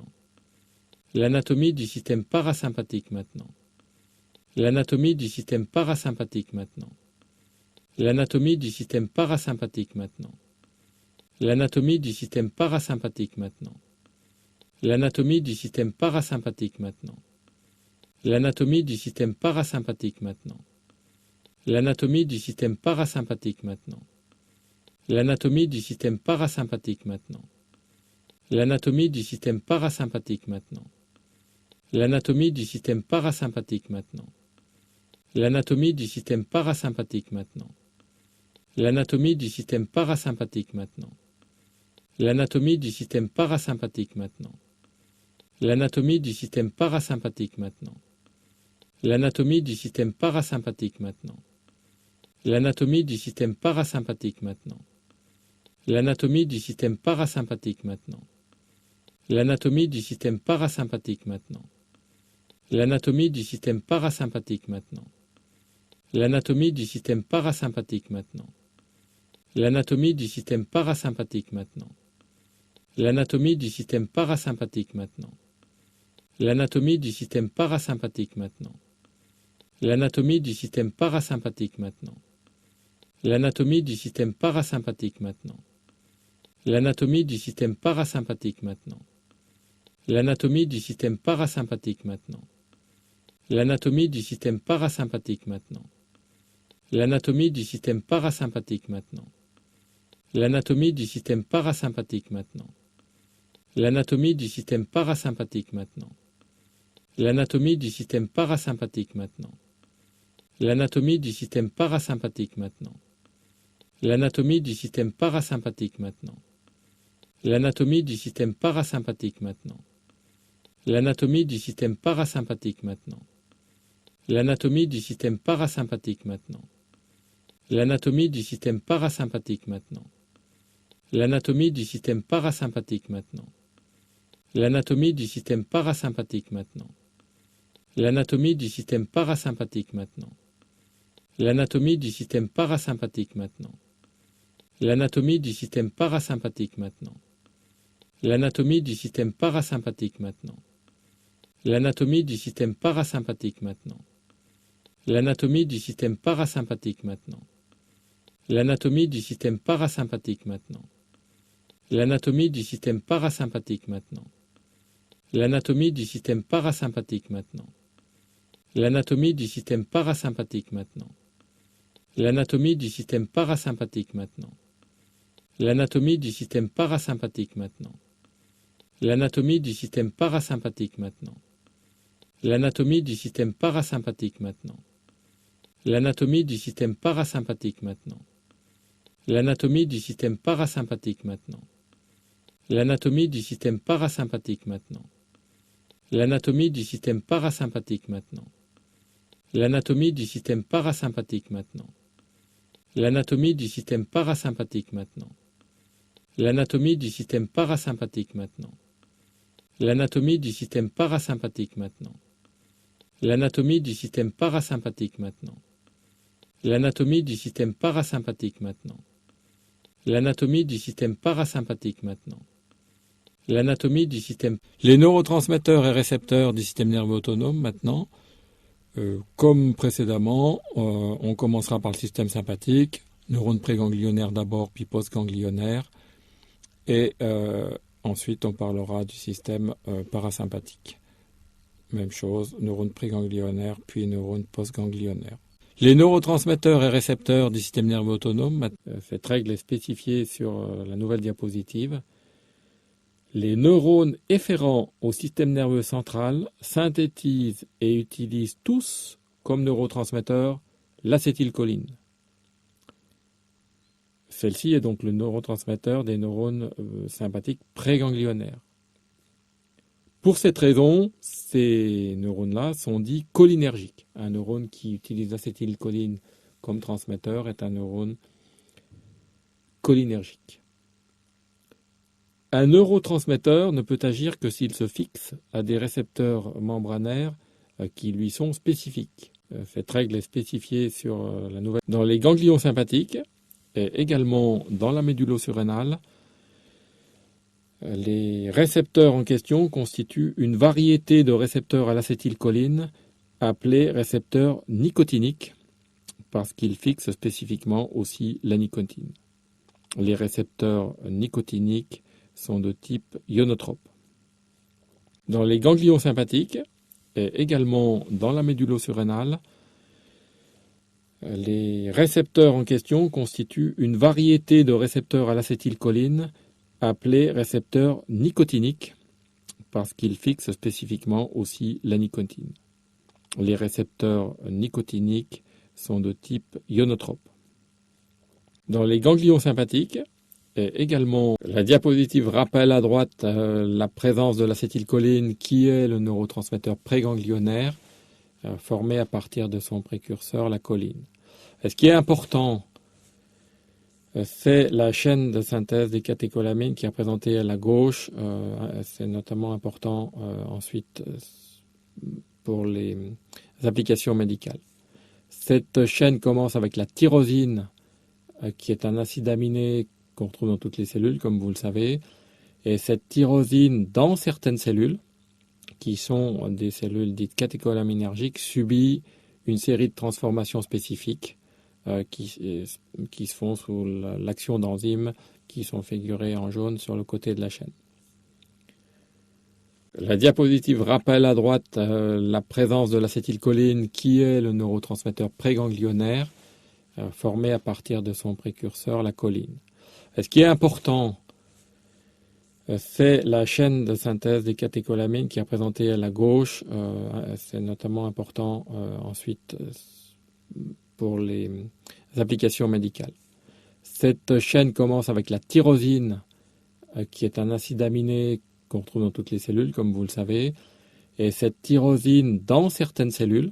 L'anatomie du système parasympathique maintenant. L'anatomie du système parasympathique maintenant. L'anatomie du système parasympathique maintenant. L'anatomie du système parasympathique maintenant. L'anatomie du système parasympathique maintenant. L'anatomie du système parasympathique maintenant. L'anatomie du système parasympathique maintenant. L'anatomie du système parasympathique maintenant. L'anatomie du système parasympathique maintenant. L'anatomie du système parasympathique maintenant. L'anatomie du système parasympathique maintenant. L'anatomie du système parasympathique maintenant. L'anatomie du système parasympathique maintenant. L'anatomie du système parasympathique maintenant. L'anatomie du système parasympathique maintenant. L'anatomie du système parasympathique maintenant. L'anatomie du système parasympathique maintenant. L'anatomie du système parasympathique maintenant. L'anatomie du système parasympathique maintenant. L'anatomie du système parasympathique maintenant. L'anatomie du système parasympathique maintenant. L'anatomie du système parasympathique maintenant. L'anatomie du système parasympathique maintenant. L'anatomie du système parasympathique maintenant. L'anatomie du système parasympathique maintenant. L'anatomie du système parasympathique maintenant. L'anatomie du système parasympathique maintenant. L'anatomie du système parasympathique maintenant. L'anatomie du système parasympathique maintenant. L'anatomie du système parasympathique maintenant. L'anatomie du système parasympathique maintenant. L'anatomie du système parasympathique maintenant. L'anatomie du système parasympathique maintenant. L'anatomie du système parasympathique maintenant. L'anatomie du système parasympathique maintenant. L'anatomie du système parasympathique maintenant. L'anatomie du système parasympathique maintenant. L'anatomie du système parasympathique maintenant. L'anatomie du système parasympathique maintenant. L'anatomie du système parasympathique maintenant. L'anatomie du système parasympathique maintenant. L'anatomie du système parasympathique maintenant. L'anatomie du système parasympathique maintenant. L'anatomie du système parasympathique maintenant. L'anatomie du système parasympathique maintenant. L'anatomie du système parasympathique maintenant. L'anatomie du système parasympathique maintenant. L'anatomie du système parasympathique maintenant. L'anatomie du système parasympathique maintenant. L'anatomie du système parasympathique maintenant. L'anatomie du système parasympathique maintenant. L'anatomie du système parasympathique maintenant. L'anatomie du système parasympathique maintenant. L'anatomie du système parasympathique maintenant. L'anatomie du système parasympathique maintenant. L'anatomie du système parasympathique maintenant. L'anatomie du système parasympathique maintenant. L'anatomie du système parasympathique maintenant. L'anatomie du système parasympathique maintenant. L'anatomie du système parasympathique maintenant. L'anatomie du système parasympathique maintenant. L'anatomie du système parasympathique maintenant. L'anatomie du système parasympathique maintenant. L'anatomie du système... Les neurotransmetteurs et récepteurs du système nerveux autonome maintenant. Comme précédemment, on commencera par le système sympathique, neurones préganglionnaires d'abord, puis postganglionnaires, et ensuite on parlera du système parasympathique. Même chose, neurones préganglionnaires, puis neurones postganglionnaires. Les neurotransmetteurs et récepteurs du système nerveux autonome, cette règle est spécifiée sur la nouvelle diapositive. Les neurones efférents au système nerveux central synthétisent et utilisent tous comme neurotransmetteur l'acétylcholine. Celle-ci est donc le neurotransmetteur des neurones sympathiques préganglionnaires. Pour cette raison, ces neurones-là sont dits cholinergiques. Un neurone qui utilise l'acétylcholine comme transmetteur est un neurone cholinergique. Un neurotransmetteur ne peut agir que s'il se fixe à des récepteurs membranaires qui lui sont spécifiques. Cette règle est spécifiée sur la nouvelle dans les ganglions sympathiques et également dans la médullo-surrénale. Les récepteurs en question constituent une variété de récepteurs à l'acétylcholine appelés récepteurs nicotiniques parce qu'ils fixent spécifiquement aussi la nicotine. Les récepteurs nicotiniques sont de type ionotrope. Dans les ganglions sympathiques et également dans la médullo-surrénale, les récepteurs en question constituent une variété de récepteurs à l'acétylcholine appelés récepteurs nicotiniques parce qu'ils fixent spécifiquement aussi la nicotine. Les récepteurs nicotiniques sont de type ionotrope. Dans les ganglions sympathiques, et également, la diapositive rappelle à droite la présence de l'acétylcholine qui est le neurotransmetteur préganglionnaire formé à partir de son précurseur, la choline. Et ce qui est important, c'est la chaîne de synthèse des catécholamines qui est représentée à la gauche. C'est notamment important ensuite pour les applications médicales. Cette chaîne commence avec la tyrosine qui est un acide aminé qu'on retrouve dans toutes les cellules, comme vous le savez. Et cette tyrosine, dans certaines cellules, qui sont des cellules dites catécholaminergiques, subit une série de transformations spécifiques qui se font sous l'action d'enzymes qui sont figurés en jaune sur le côté de la chaîne. La diapositive rappelle à droite la présence de l'acétylcholine qui est le neurotransmetteur préganglionnaire formé à partir de son précurseur, la choline. Et ce qui est important, c'est la chaîne de synthèse des catécholamines qui est représentée à la gauche. C'est notamment important ensuite pour les applications médicales. Cette chaîne commence avec la tyrosine, qui est un acide aminé qu'on retrouve dans toutes les cellules, comme vous le savez. Et cette tyrosine, dans certaines cellules,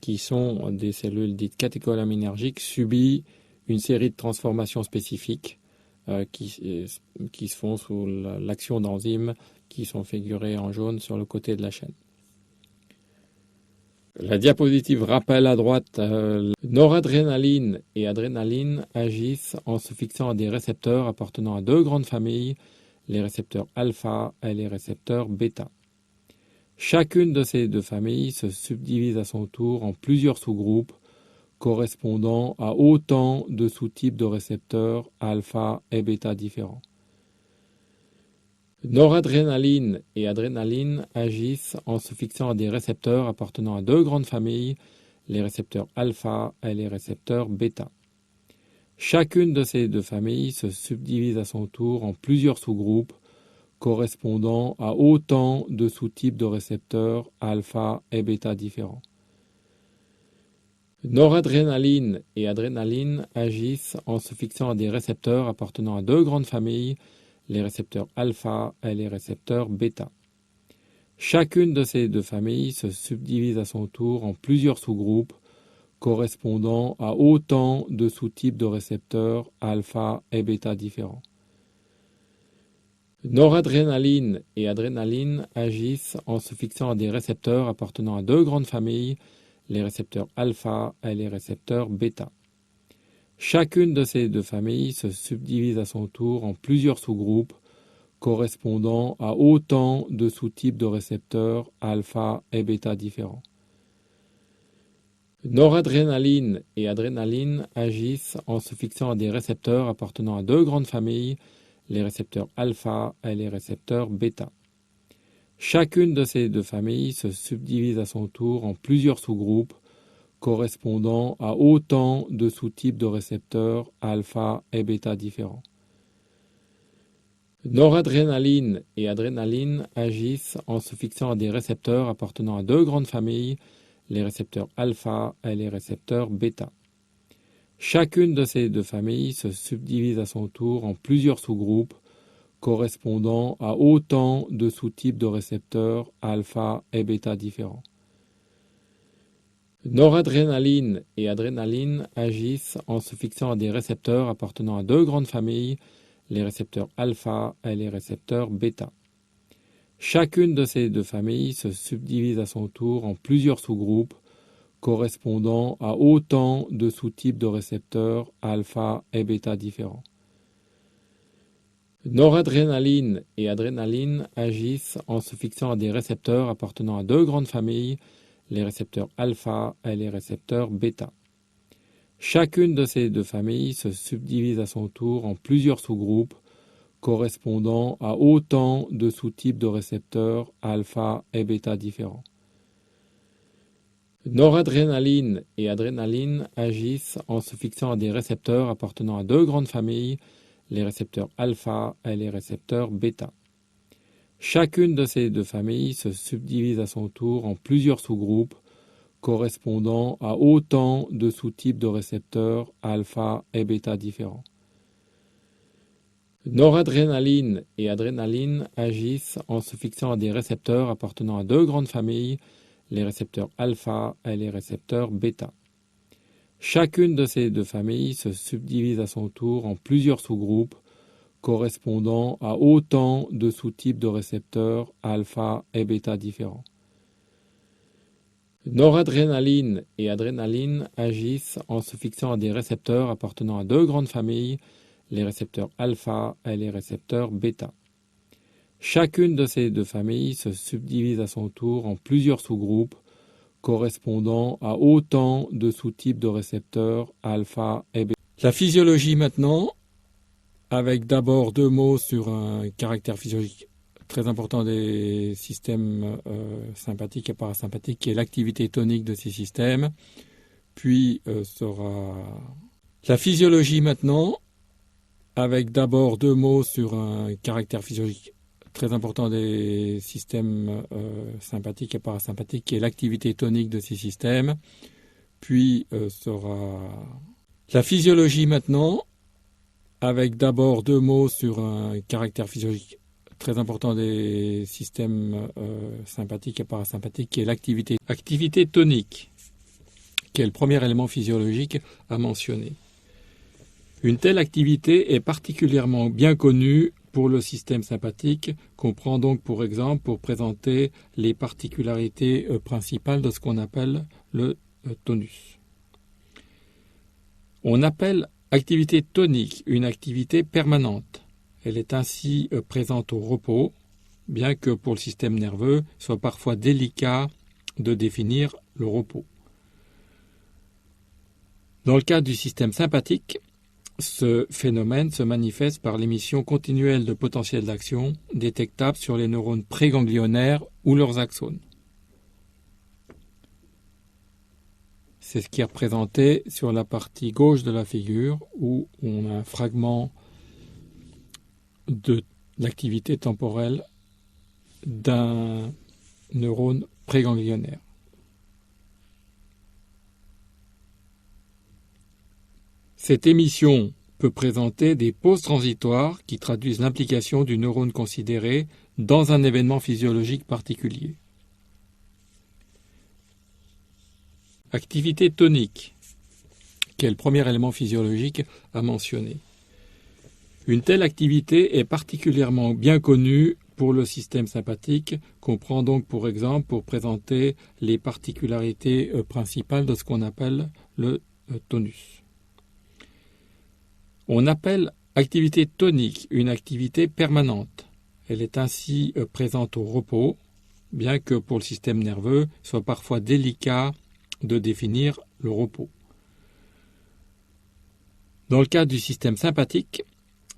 qui sont des cellules dites catécholaminergiques, subit une série de transformations spécifiques qui se font sous l'action d'enzymes qui sont figurées en jaune sur le côté de la chaîne. La diapositive rappelle à droite noradrénaline et adrénaline agissent en se fixant à des récepteurs appartenant à deux grandes familles, les récepteurs alpha et les récepteurs bêta. Chacune de ces deux familles se subdivise à son tour en plusieurs sous-groupes correspondant à autant de sous-types de récepteurs alpha et bêta différents. Noradrénaline et adrénaline agissent en se fixant à des récepteurs appartenant à deux grandes familles, les récepteurs alpha et les récepteurs bêta. Chacune de ces deux familles se subdivise à son tour en plusieurs sous-groupes correspondant à autant de sous-types de récepteurs alpha et bêta différents. Noradrénaline et adrénaline agissent en se fixant à des récepteurs appartenant à deux grandes familles, les récepteurs alpha et les récepteurs bêta. Chacune de ces deux familles se subdivise à son tour en plusieurs sous-groupes correspondant à autant de sous-types de récepteurs alpha et bêta différents. Noradrénaline et adrénaline agissent en se fixant à des récepteurs appartenant à deux grandes familles, les récepteurs alpha et les récepteurs bêta. Chacune de ces deux familles se subdivise à son tour en plusieurs sous-groupes correspondant à autant de sous-types de récepteurs alpha et bêta différents. Noradrénaline et adrénaline agissent en se fixant à des récepteurs appartenant à deux grandes familles, les récepteurs alpha et les récepteurs bêta. Chacune de ces deux familles se subdivise à son tour en plusieurs sous-groupes correspondant à autant de sous-types de récepteurs alpha et bêta différents. Noradrénaline et adrénaline agissent en se fixant à des récepteurs appartenant à deux grandes familles, les récepteurs alpha et les récepteurs bêta. Chacune de ces deux familles se subdivise à son tour en plusieurs sous-groupes correspondant à autant de sous-types de récepteurs alpha et bêta différents. Noradrénaline et adrénaline agissent en se fixant à des récepteurs appartenant à deux grandes familles, les récepteurs alpha et les récepteurs bêta. Chacune de ces deux familles se subdivise à son tour en plusieurs sous-groupes correspondant à autant de sous-types de récepteurs alpha et bêta différents. Noradrénaline et adrénaline agissent en se fixant à des récepteurs appartenant à deux grandes familles, les récepteurs alpha et les récepteurs bêta. Chacune de ces deux familles se subdivise à son tour en plusieurs sous-groupes correspondant à autant de sous-types de récepteurs alpha et bêta différents. Noradrénaline et adrénaline agissent en se fixant à des récepteurs appartenant à deux grandes familles, les récepteurs alpha et les récepteurs bêta. Chacune de ces deux familles se subdivise à son tour en plusieurs sous-groupes correspondant à autant de sous-types de récepteurs alpha et bêta différents. Noradrénaline et adrénaline agissent en se fixant à des récepteurs appartenant à deux grandes familles, les récepteurs alpha et les récepteurs bêta. Chacune de ces deux familles se subdivise à son tour en plusieurs sous-groupes correspondant à autant de sous-types de récepteurs alpha et bêta différents. Noradrénaline et adrénaline agissent en se fixant à des récepteurs appartenant à deux grandes familles, les récepteurs alpha et les récepteurs bêta. Chacune de ces deux familles se subdivise à son tour en plusieurs sous-groupes correspondant à autant de sous-types de récepteurs alpha et bêta. La physiologie maintenant. avec d'abord deux mots sur un caractère physiologique très important des systèmes sympathiques et parasympathiques, qui est l'activité tonique de ces systèmes. Puis sera la physiologie maintenant, avec d'abord deux mots sur un caractère physiologique très important des systèmes sympathiques et parasympathiques, qui est l'activité tonique de ces systèmes. Puis sera la physiologie maintenant, avec d'abord deux mots sur un caractère physiologique très important des systèmes sympathiques et parasympathiques, qui est l'activité tonique, qui est le premier élément physiologique à mentionner. Une telle activité est particulièrement bien connue pour le système sympathique, qu'on prend donc pour exemple pour présenter les particularités principales de ce qu'on appelle le tonus. On appelle activité tonique une activité permanente. Elle est ainsi présente au repos, bien que pour le système nerveux, soit parfois délicat de définir le repos. Dans le cas du système sympathique, ce phénomène se manifeste par l'émission continuelle de potentiel d'action détectable sur les neurones préganglionnaires ou leurs axones. C'est ce qui est représenté sur la partie gauche de la figure, où on a un fragment de l'activité temporelle d'un neurone préganglionnaire. Cette émission peut présenter des pauses transitoires qui traduisent l'implication du neurone considéré dans un événement physiologique particulier. Activité tonique, qui est le premier élément physiologique à mentionner. Une telle activité est particulièrement bien connue pour le système sympathique, qu'on prend donc pour exemple pour présenter les particularités principales de ce qu'on appelle le tonus. On appelle activité tonique une activité permanente. Elle est ainsi présente au repos, bien que pour le système nerveux, soit parfois délicat de définir le repos. Dans le cas du système sympathique,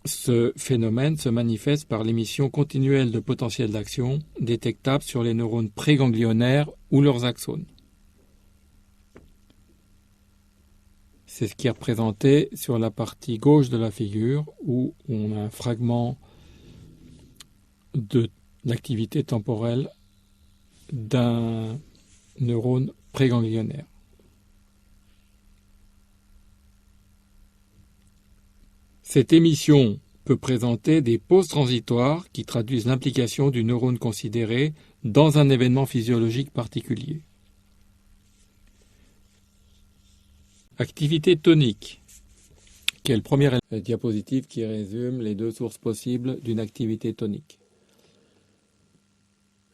ce phénomène se manifeste par l'émission continuelle de potentiel d'action détectable sur les neurones préganglionnaires ou leurs axones. C'est ce qui est représenté sur la partie gauche de la figure, où on a un fragment de l'activité temporelle d'un neurone préganglionnaire. Cette émission peut présenter des pauses transitoires qui traduisent l'implication du neurone considéré dans un événement physiologique particulier. Activité tonique, qui est le premier diapositive qui résume les deux sources possibles d'une activité tonique.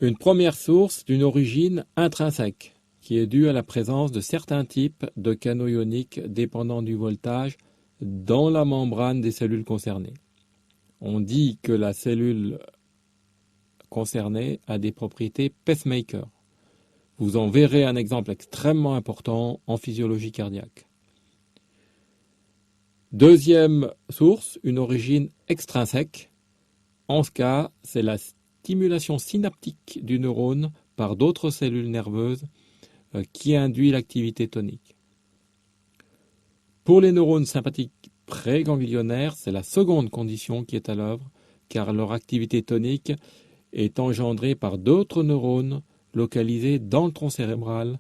Une première source d'une origine intrinsèque, qui est due à la présence de certains types de canaux ioniques dépendants du voltage dans la membrane des cellules concernées. On dit que la cellule concernée a des propriétés pacemaker. Vous en verrez un exemple extrêmement important en physiologie cardiaque. Deuxième source, une origine extrinsèque. En ce cas, c'est la stimulation synaptique du neurone par d'autres cellules nerveuses qui induit l'activité tonique. Pour les neurones sympathiques préganglionnaires, c'est la seconde condition qui est à l'œuvre, car leur activité tonique est engendrée par d'autres neurones localisés dans le tronc cérébral,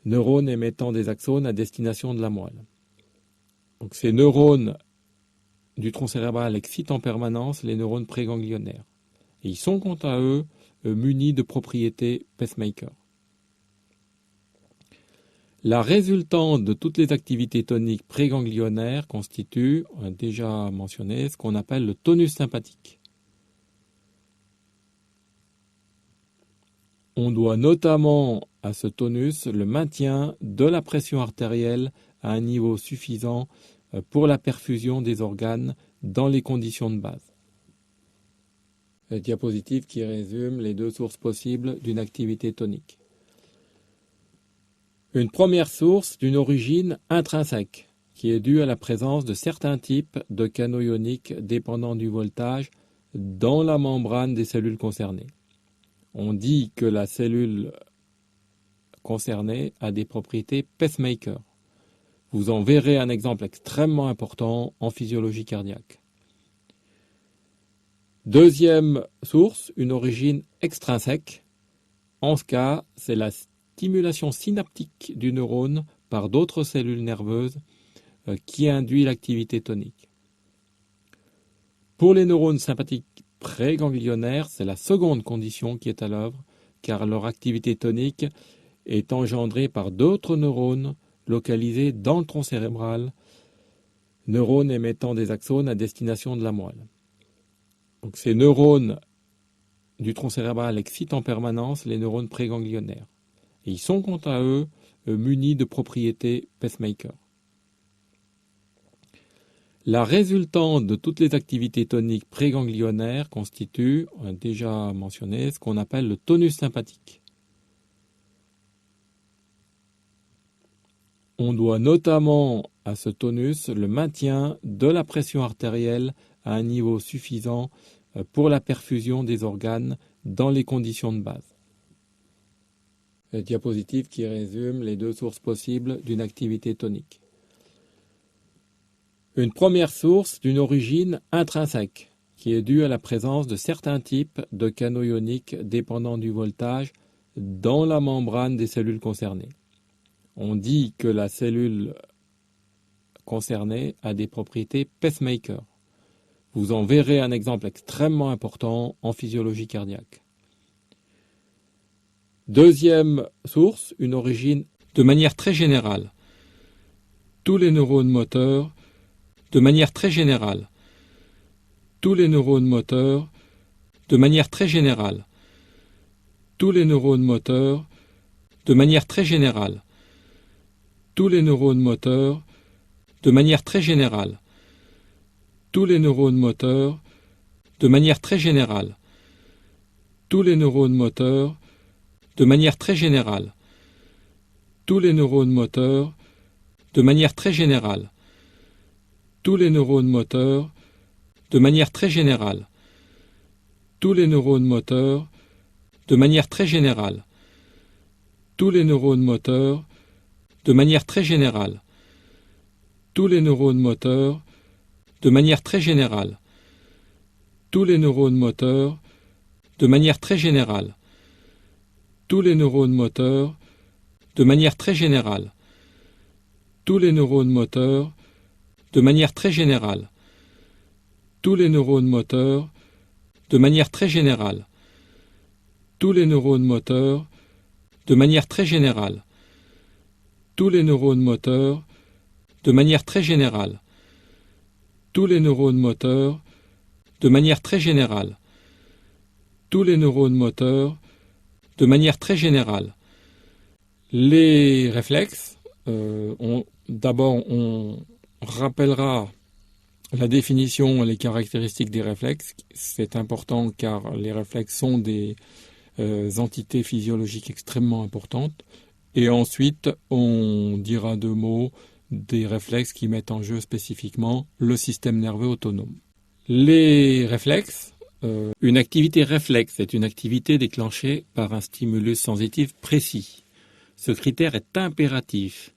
neurones émettant des axones à destination de la moelle. Donc ces neurones du tronc cérébral excitent en permanence les neurones préganglionnaires. Et ils sont quant à eux munis de propriétés pacemaker. La résultante de toutes les activités toniques préganglionnaires constitue, on a déjà mentionné, ce qu'on appelle le tonus sympathique. On doit notamment à ce tonus le maintien de la pression artérielle à un niveau suffisant pour la perfusion des organes dans les conditions de base. La diapositive qui résume les deux sources possibles d'une activité tonique. Une première source d'une origine intrinsèque, qui est due à la présence de certains types de canaux ioniques dépendant du voltage dans la membrane des cellules concernées. On dit que la cellule concernée a des propriétés pacemaker. Vous en verrez un exemple extrêmement important en physiologie cardiaque. Deuxième source, une origine extrinsèque. En ce cas, c'est la stimulation synaptique du neurone par d'autres cellules nerveuses qui induit l'activité tonique. Pour les neurones sympathiques préganglionnaires, c'est la seconde condition qui est à l'œuvre, car leur activité tonique est engendrée par d'autres neurones localisés dans le tronc cérébral, neurones émettant des axones à destination de la moelle. Donc ces neurones du tronc cérébral excitent en permanence les neurones préganglionnaires. Et ils sont quant à eux munis de propriétés pacemaker. La résultante de toutes les activités toniques préganglionnaires constitue, on a déjà mentionné, ce qu'on appelle le tonus sympathique. On doit notamment à ce tonus le maintien de la pression artérielle à un niveau suffisant pour la perfusion des organes dans les conditions de base. Diapositive qui résume les deux sources possibles d'une activité tonique. Une première source d'une origine intrinsèque, qui est due à la présence de certains types de canaux ioniques dépendant du voltage dans la membrane des cellules concernées. On dit que la cellule concernée a des propriétés pacemaker. Vous en verrez un exemple extrêmement important en physiologie cardiaque. Deuxième source, une origine de manière très générale. Tous les neurones moteurs, de manière très générale. Tous les neurones moteurs, de manière très générale. Tous les neurones moteurs, de manière très générale. Tous les neurones moteurs, de manière très générale. Tous les neurones moteurs, de manière très générale. Tous les neurones moteurs, de manière très générale. Tous les neurones moteurs, de manière très générale. Tous les neurones moteurs, de manière très générale. Tous les neurones moteurs, de manière très générale. Tous les neurones moteurs, de manière très générale. Tous les neurones moteurs, de manière très générale. Tous les neurones moteurs, de manière très générale. Tous les neurones moteurs, de manière très générale. Tous les neurones moteurs, de manière très générale. Tous les neurones moteurs, de manière très générale. Tous les neurones moteurs, de manière très générale. Tous les neurones moteurs, de manière très générale. Tous les neurones moteurs, de manière très générale. Tous les neurones moteurs, de manière très générale. Les réflexes, d'abord on rappellera la définition et les caractéristiques des réflexes. C'est important car les réflexes sont des entités physiologiques extrêmement importantes. Et ensuite, on dira deux mots des réflexes qui mettent en jeu spécifiquement le système nerveux autonome. Les réflexes, une activité réflexe est une activité déclenchée par un stimulus sensitif précis. Ce critère est impératif.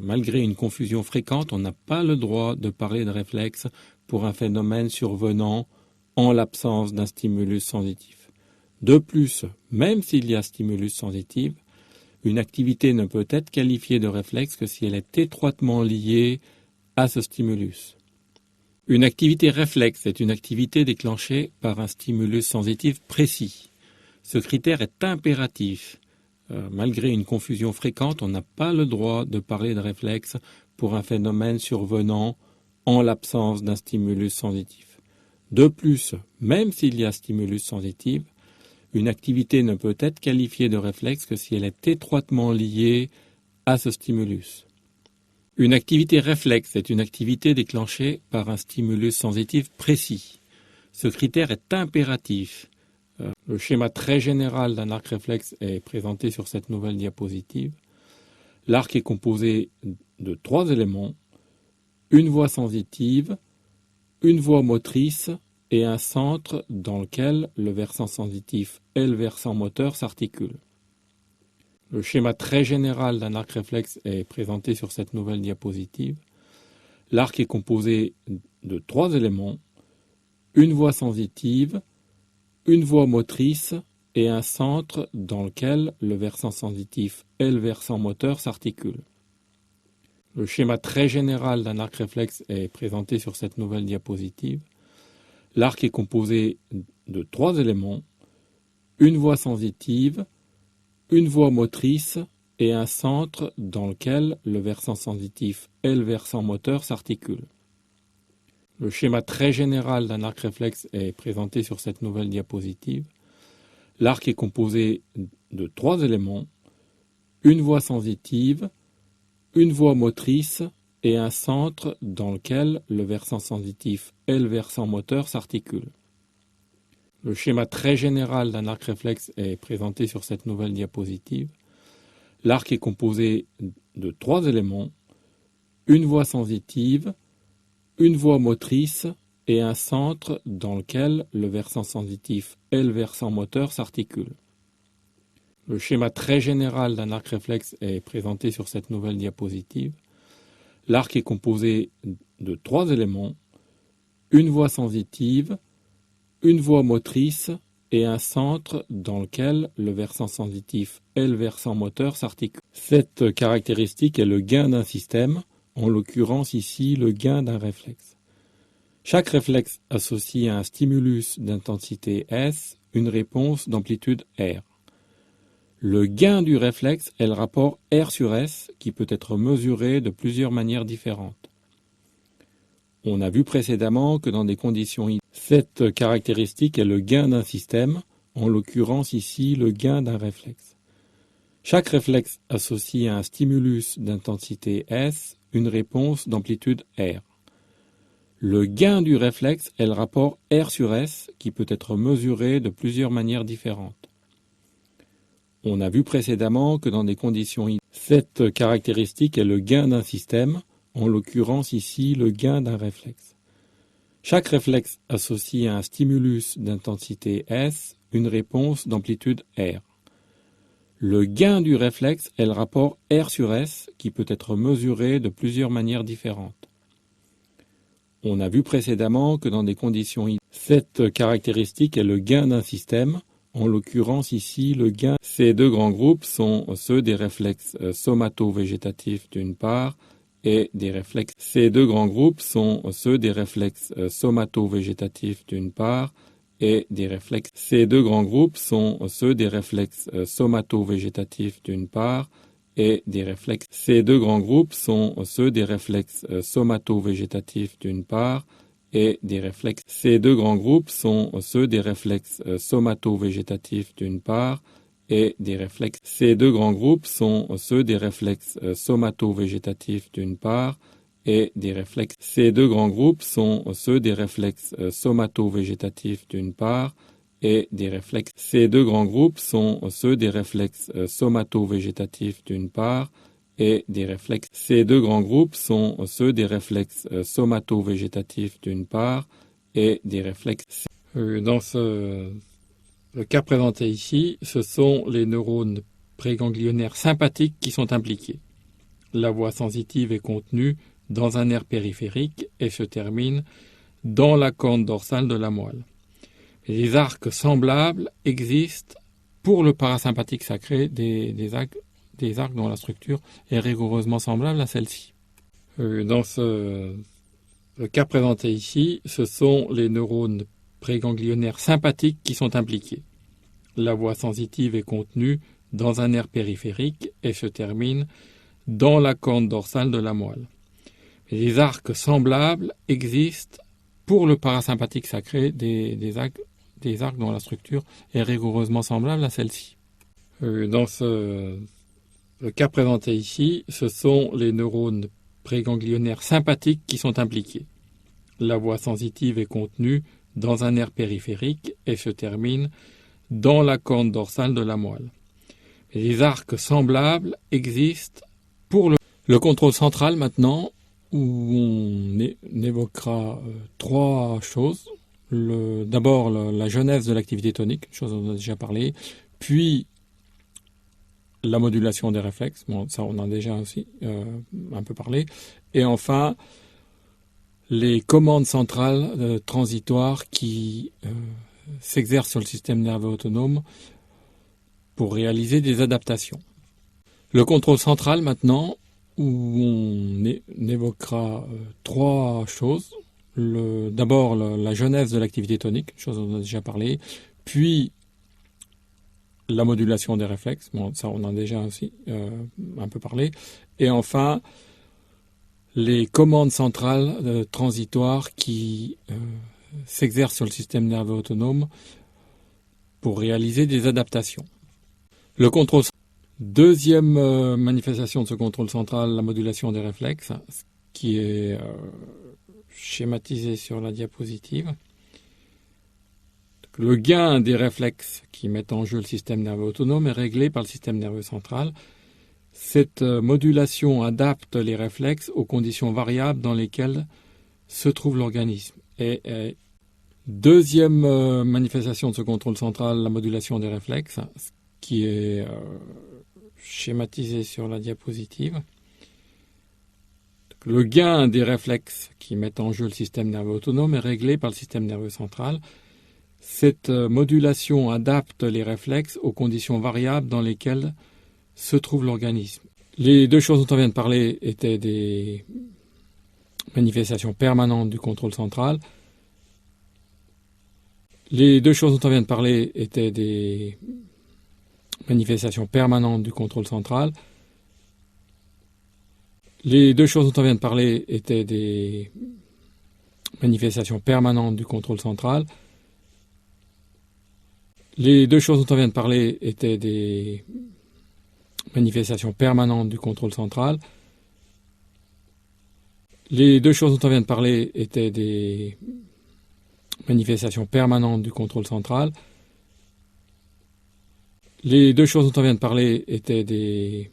Malgré une confusion fréquente, on n'a pas le droit de parler de réflexe pour un phénomène survenant en l'absence d'un stimulus sensitif. De plus, même s'il y a stimulus sensitif, une activité ne peut être qualifiée de réflexe que si elle est étroitement liée à ce stimulus. Une activité réflexe est une activité déclenchée par un stimulus sensitif précis. Ce critère est impératif. Malgré une confusion fréquente, on n'a pas le droit de parler de réflexe pour un phénomène survenant en l'absence d'un stimulus sensitif. De plus, même s'il y a stimulus sensitif, une activité ne peut être qualifiée de réflexe que si elle est étroitement liée à ce stimulus. Une activité réflexe est une activité déclenchée par un stimulus sensitif précis. Ce critère est impératif. Le schéma très général d'un arc réflexe est présenté sur cette nouvelle diapositive. L'arc est composé de 3 éléments. une voie sensitive, une voie motrice et un centre dans lequel le versant sensitif et le versant moteur s'articulent. Le schéma très général d'un arc réflexe est présenté sur cette nouvelle diapositive. L'arc est composé de 3 éléments, une voie sensitive, une voie motrice et un centre dans lequel le versant sensitif et le versant moteur s'articulent. Le schéma très général d'un arc réflexe est présenté sur cette nouvelle diapositive. L'arc est composé de 3 éléments, une voie sensitive, une voie motrice et un centre dans lequel le versant sensitif et le versant moteur s'articulent. Le schéma très général d'un arc réflexe est présenté sur cette nouvelle diapositive. L'arc est composé de 3 éléments, une voie sensitive, une voie motrice et un centre dans lequel le versant sensitif et le versant moteur s'articulent. Le schéma très général d'un arc réflexe est présenté sur cette nouvelle diapositive. L'arc est composé de 3 éléments, une voie sensitive, une voie motrice et un centre dans lequel le versant sensitif et le versant moteur s'articulent. Le schéma très général d'un arc réflexe est présenté sur cette nouvelle diapositive. L'arc est composé de 3 éléments, une voie sensitive, une voie motrice et un centre dans lequel le versant sensitif et le versant moteur s'articulent. Cette caractéristique est le gain d'un système, en l'occurrence ici le gain d'un réflexe. Chaque réflexe associe à un stimulus d'intensité S une réponse d'amplitude R. Le gain du réflexe est le rapport R sur S qui peut être mesuré de plusieurs manières différentes. On a vu précédemment que dans des conditions idéales, cette caractéristique est le gain d'un système, en l'occurrence ici le gain d'un réflexe. Chaque réflexe associe à un stimulus d'intensité S une réponse d'amplitude R. Le gain du réflexe est le rapport R sur S qui peut être mesuré de plusieurs manières différentes. On a vu précédemment que dans des conditions idéales, cette caractéristique est le gain d'un système, en l'occurrence ici le gain d'un réflexe. Chaque réflexe associe à un stimulus d'intensité S une réponse d'amplitude R. Le gain du réflexe est le rapport R sur S qui peut être mesuré de plusieurs manières différentes. On a vu précédemment que dans des conditions idéales, cette caractéristique est le gain d'un système, en l'occurrence ici le gain. Ces deux grands groupes sont ceux des réflexes somato-végétatifs d'une part et des réflexes. Ces deux grands groupes sont ceux des réflexes somato-végétatifs d'une part et des réflexes. Ces deux grands groupes sont ceux des réflexes somato-végétatifs d'une part et des réflexes. Ces deux grands groupes sont ceux des réflexes somato-végétatifs d'une part et des réflexes. Ces deux grands groupes sont ceux des réflexes somato-végétatifs d'une part et des réflexes. Ces deux grands groupes sont ceux des réflexes somato-végétatifs d'une part et des réflexes. Ces deux grands groupes sont ceux des réflexes somato-végétatifs d'une part et des réflexes. Ces deux grands groupes sont ceux des réflexes somato-végétatifs d'une part et des réflexes. Ces deux grands groupes sont ceux des réflexes somato-végétatifs d'une part et des réflexes. Dans le cas présenté ici, ce sont les neurones préganglionnaires sympathiques qui sont impliqués. La voie sensitive est contenue dans un nerf périphérique et se termine dans la corne dorsale de la moelle. Les arcs semblables existent pour le parasympathique sacré, des arcs dont la structure est rigoureusement semblable à celle-ci. Dans le cas présenté ici, ce sont les neurones préganglionnaires sympathiques qui sont impliqués. La voie sensitive est contenue dans un nerf périphérique et se termine dans la corne dorsale de la moelle. Les arcs semblables existent pour le parasympathique sacré, des arcs dont la structure est rigoureusement semblable à celle-ci. Dans le cas présenté ici, ce sont les neurones préganglionnaires sympathiques qui sont impliqués. La voie sensitive est contenue dans un nerf périphérique et se termine dans la corne dorsale de la moelle. Les arcs semblables existent pour le contrôle central maintenant, où on évoquera trois choses. D'abord la genèse de l'activité tonique, chose dont on a déjà parlé, puis la modulation des réflexes, bon, ça on en a déjà aussi un peu parlé, et enfin les commandes centrales transitoires qui s'exercent sur le système nerveux autonome pour réaliser des adaptations. Le contrôle central maintenant, où on évoquera trois choses. D'abord la genèse de l'activité tonique, chose dont on a déjà parlé, puis la modulation des réflexes, bon, ça on en a déjà aussi un peu parlé, et enfin les commandes centrales transitoires qui s'exercent sur le système nerveux autonome pour réaliser des adaptations. Le contrôle. Deuxième manifestation de ce contrôle central, la modulation des réflexes, qui est schématisé sur la diapositive. Le gain des réflexes qui mettent en jeu le système nerveux autonome est réglé par le système nerveux central. Cette modulation adapte les réflexes aux conditions variables dans lesquelles se trouve l'organisme. Deuxième manifestation de ce contrôle central, la modulation des réflexes, qui est schématisé sur la diapositive. Le gain des réflexes qui mettent en jeu le système nerveux autonome est réglé par le système nerveux central. Cette modulation adapte les réflexes aux conditions variables dans lesquelles se trouve l'organisme. Les deux choses dont on vient de parler étaient des manifestations permanentes du contrôle central. Les deux choses dont on vient de parler étaient des manifestations permanentes du contrôle central. Les deux choses dont on vient de parler étaient des manifestations permanentes du contrôle central. Les deux choses dont on vient de parler étaient des manifestations permanentes du contrôle central. Les deux choses dont on vient de parler étaient des manifestations permanentes du contrôle central. Les deux choses dont on vient de parler étaient des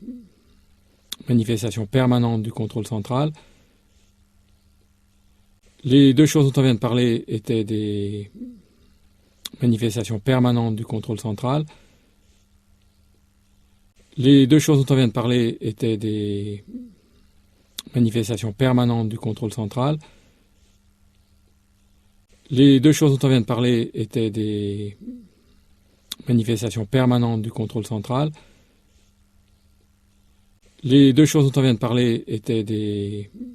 manifestations permanentes du contrôle central. Les deux choses dont on vient de parler étaient des manifestations permanentes du contrôle central. Les deux choses dont on vient de parler étaient des manifestations permanentes du contrôle central. Les deux choses dont on vient de parler étaient des manifestations permanentes du contrôle central. Les deux choses dont on vient de parler étaient des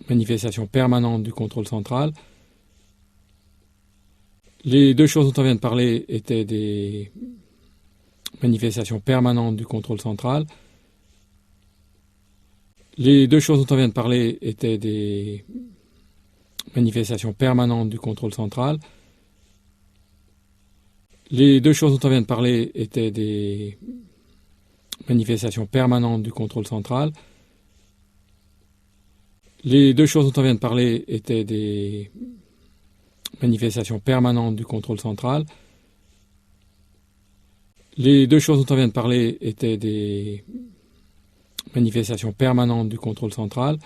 manifestations permanentes du contrôle central. Les deux choses dont on vient de parler étaient des manifestations permanentes du contrôle central. Les deux choses dont on vient de parler étaient des manifestations permanentes du contrôle central. Les deux choses dont on vient de parler étaient des manifestations permanentes du contrôle central. Les deux choses dont on vient de parler étaient des manifestations permanentes du contrôle central. Les deux choses dont on vient de parler étaient des manifestations permanentes du contrôle central.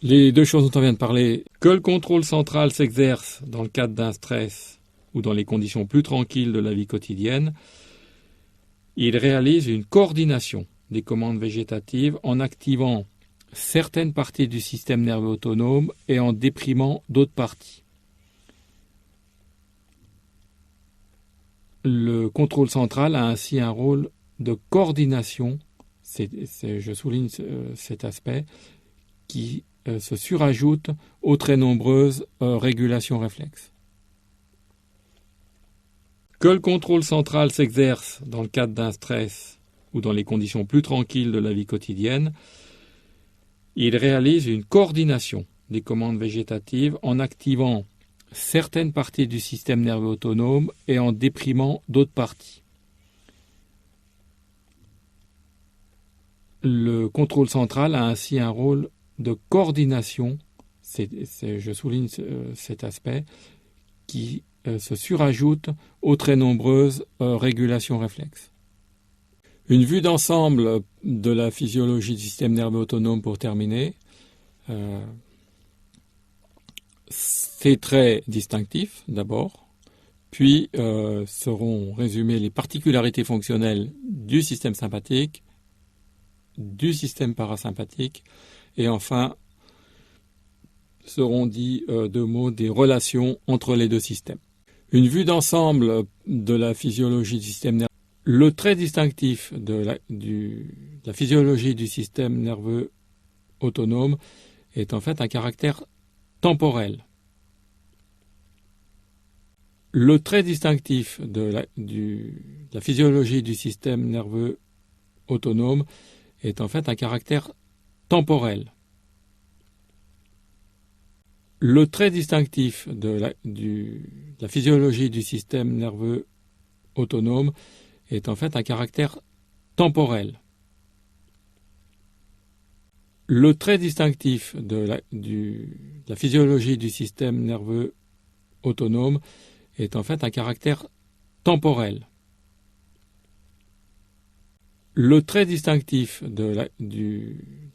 Les deux choses dont on vient de parler, que le contrôle central s'exerce dans le cadre d'un stress ou dans les conditions plus tranquilles de la vie quotidienne, il réalise une coordination des commandes végétatives en activant certaines parties du système nerveux autonome et en déprimant d'autres parties. Le contrôle central a ainsi un rôle de coordination, je souligne cet aspect, qui se surajoute aux très nombreuses régulations réflexes. Que le contrôle central s'exerce dans le cadre d'un stress ou dans les conditions plus tranquilles de la vie quotidienne, il réalise une coordination des commandes végétatives en activant certaines parties du système nerveux autonome et en déprimant d'autres parties. Le contrôle central a ainsi un rôle de coordination, je souligne cet aspect, qui se surajoute aux très nombreuses régulations réflexes. Une vue d'ensemble de la physiologie du système nerveux autonome pour terminer. Ses traits distinctifs d'abord, puis seront résumées les particularités fonctionnelles du système sympathique, du système parasympathique, et enfin seront dits 2 mots des relations entre les deux systèmes. Une vue d'ensemble de la physiologie du système nerveux. Le trait distinctif de la physiologie du système nerveux autonome est en fait un caractère temporel. Le trait distinctif de la physiologie du système nerveux autonome est en fait un caractère temporel. Le trait distinctif de la physiologie du système nerveux autonome est en fait un caractère temporel. Le trait distinctif de la physiologie du système nerveux autonome est en fait un caractère temporel. Le trait distinctif de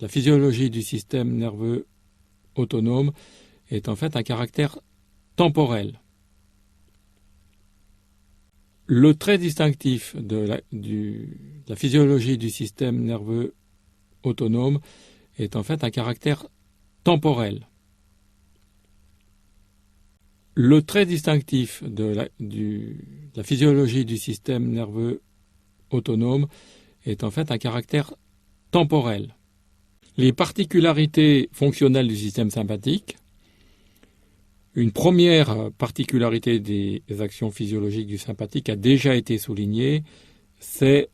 la physiologie du système nerveux autonome est en fait un caractère temporel. Le trait distinctif de la physiologie du système nerveux autonome est en fait un caractère temporel. Le trait distinctif de la physiologie du système nerveux autonome est en fait un caractère temporel. Les particularités fonctionnelles du système sympathique. Une première particularité des actions physiologiques du sympathique a déjà été soulignée, c'est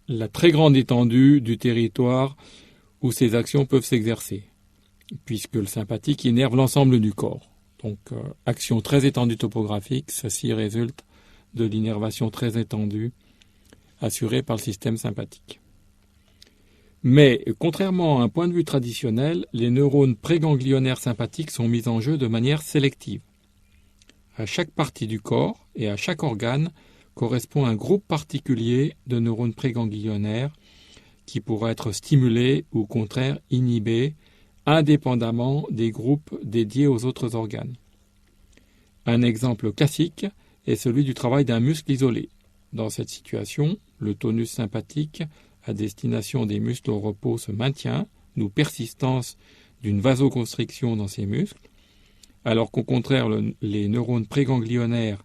la très grande étendue du territoire où ces actions peuvent s'exercer, puisque le sympathique innerve l'ensemble du corps. Donc, action très étendue topographique, ceci résulte de l'innervation très étendue assurée par le système sympathique. Mais, contrairement à un point de vue traditionnel, les neurones préganglionnaires sympathiques sont mis en jeu de manière sélective. À chaque partie du corps et à chaque organe correspond un groupe particulier de neurones préganglionnaires qui pourra être stimulés ou au contraire inhibés indépendamment des groupes dédiés aux autres organes. Un exemple classique est celui du travail d'un muscle isolé. Dans cette situation, le tonus sympathique à destination des muscles au repos se maintient, d'où persistance d'une vasoconstriction dans ces muscles, alors qu'au contraire, les neurones préganglionnaires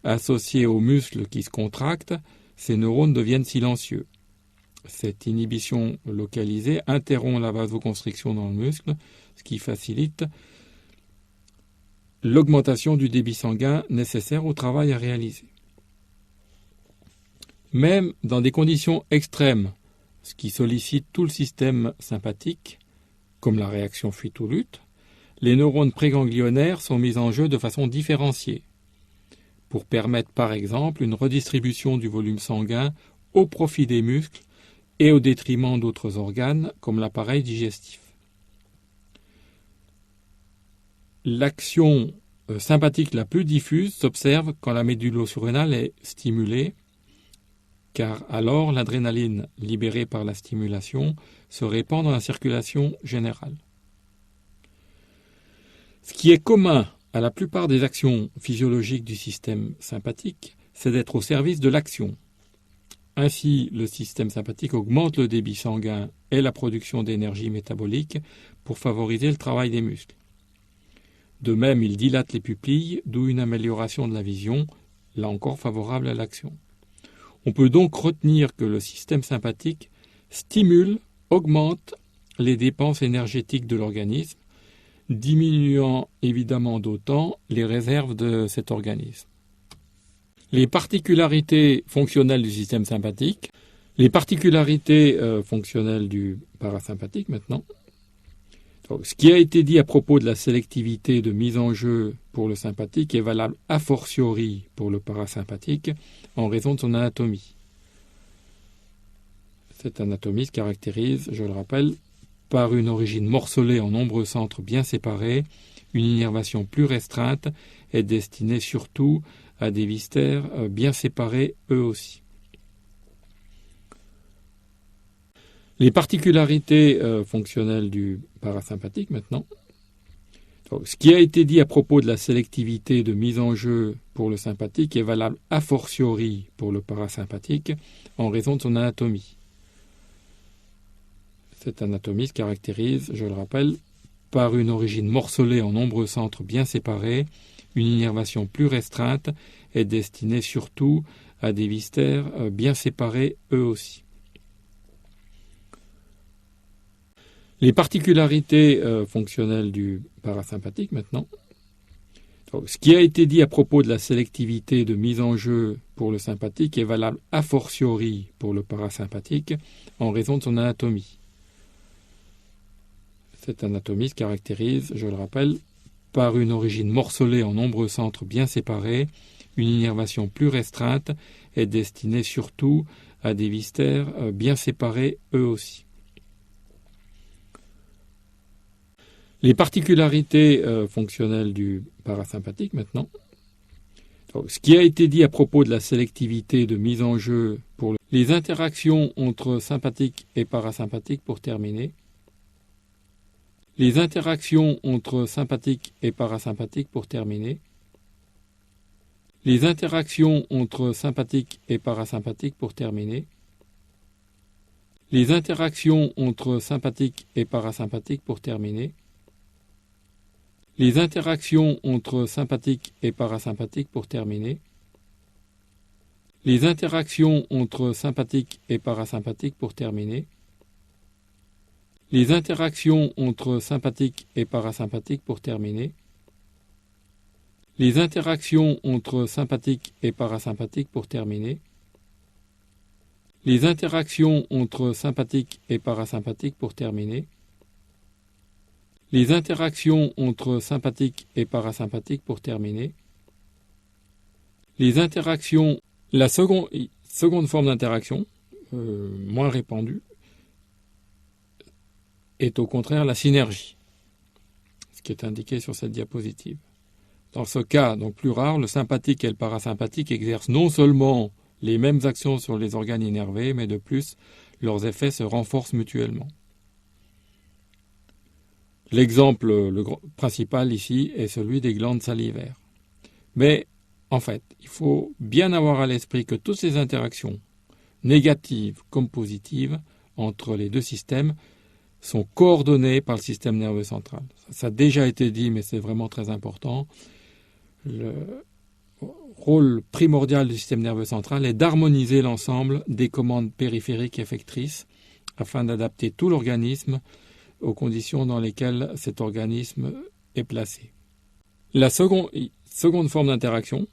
associés aux muscles qui se contractent, ces neurones deviennent silencieux. Cette inhibition localisée interrompt la vasoconstriction dans le muscle, ce qui facilite l'augmentation du débit sanguin nécessaire au travail à réaliser. Même dans des conditions extrêmes, ce qui sollicite tout le système sympathique, comme la réaction fuite ou lutte, les neurones préganglionnaires sont mis en jeu de façon différenciée, pour permettre par exemple une redistribution du volume sanguin au profit des muscles et au détriment d'autres organes comme l'appareil digestif. L'action sympathique la plus diffuse s'observe quand la médullosurrénale est stimulée, car alors l'adrénaline libérée par la stimulation se répand dans la circulation générale. Ce qui est commun à la plupart des actions physiologiques du système sympathique, c'est d'être au service de l'action. Ainsi, le système sympathique augmente le débit sanguin et la production d'énergie métabolique pour favoriser le travail des muscles. De même, il dilate les pupilles, d'où une amélioration de la vision, là encore favorable à l'action. On peut donc retenir que le système sympathique stimule, augmente les dépenses énergétiques de l'organisme, diminuant évidemment d'autant les réserves de cet organisme. Les particularités fonctionnelles du système sympathique, les particularités fonctionnelles du parasympathique maintenant. Donc, ce qui a été dit à propos de la sélectivité de mise en jeu pour le sympathique est valable a fortiori pour le parasympathique en raison de son anatomie. Cette anatomie se caractérise, je le rappelle, par une origine morcelée en nombreux centres bien séparés, une innervation plus restreinte est destinée surtout à des viscères bien séparés eux aussi. Les particularités fonctionnelles du parasympathique maintenant. Donc, ce qui a été dit à propos de la sélectivité de mise en jeu pour le sympathique est valable a fortiori pour le parasympathique en raison de son anatomie. Cette anatomie se caractérise, je le rappelle, par une origine morcelée en nombreux centres bien séparés, une innervation plus restreinte et destinée surtout à des viscères bien séparés eux aussi. Les particularités fonctionnelles du parasympathique maintenant. Donc, ce qui a été dit à propos de la sélectivité de mise en jeu pour le sympathique est valable a fortiori pour le parasympathique en raison de son anatomie. Cette anatomie se caractérise, je le rappelle, par une origine morcelée en nombreux centres bien séparés, une innervation plus restreinte et destinée surtout à des viscères bien séparés eux aussi. Les particularités fonctionnelles du parasympathique maintenant. Donc, ce qui a été dit à propos de la sélectivité de mise en jeu pour les interactions entre sympathique et parasympathique pour terminer. Les interactions entre sympathique et parasympathique pour terminer. Les interactions entre sympathique et parasympathique pour terminer. Les interactions entre sympathique et parasympathique pour terminer. Les interactions entre sympathique et parasympathique pour terminer. Les interactions entre sympathique et parasympathique pour terminer. Les interactions entre sympathique et parasympathique pour terminer. Les interactions entre sympathique et parasympathique pour terminer. Les interactions entre sympathique et parasympathique pour terminer. Les interactions entre sympathique et parasympathique pour terminer. Les interactions, la seconde forme d'interaction, moins répandue, est au contraire la synergie, ce qui est indiqué sur cette diapositive. Dans ce cas, donc plus rare, le sympathique et le parasympathique exercent non seulement les mêmes actions sur les organes innervés, mais de plus, leurs effets se renforcent mutuellement. L'exemple principal ici est celui des glandes salivaires. Mais en fait, il faut bien avoir à l'esprit que toutes ces interactions, négatives comme positives, entre les deux systèmes, sont coordonnées par le système nerveux central. Ça a déjà été dit, mais c'est vraiment très important. Le rôle primordial du système nerveux central est d'harmoniser l'ensemble des commandes périphériques effectrices afin d'adapter tout l'organisme aux conditions dans lesquelles cet organisme est placé. La seconde forme d'interaction,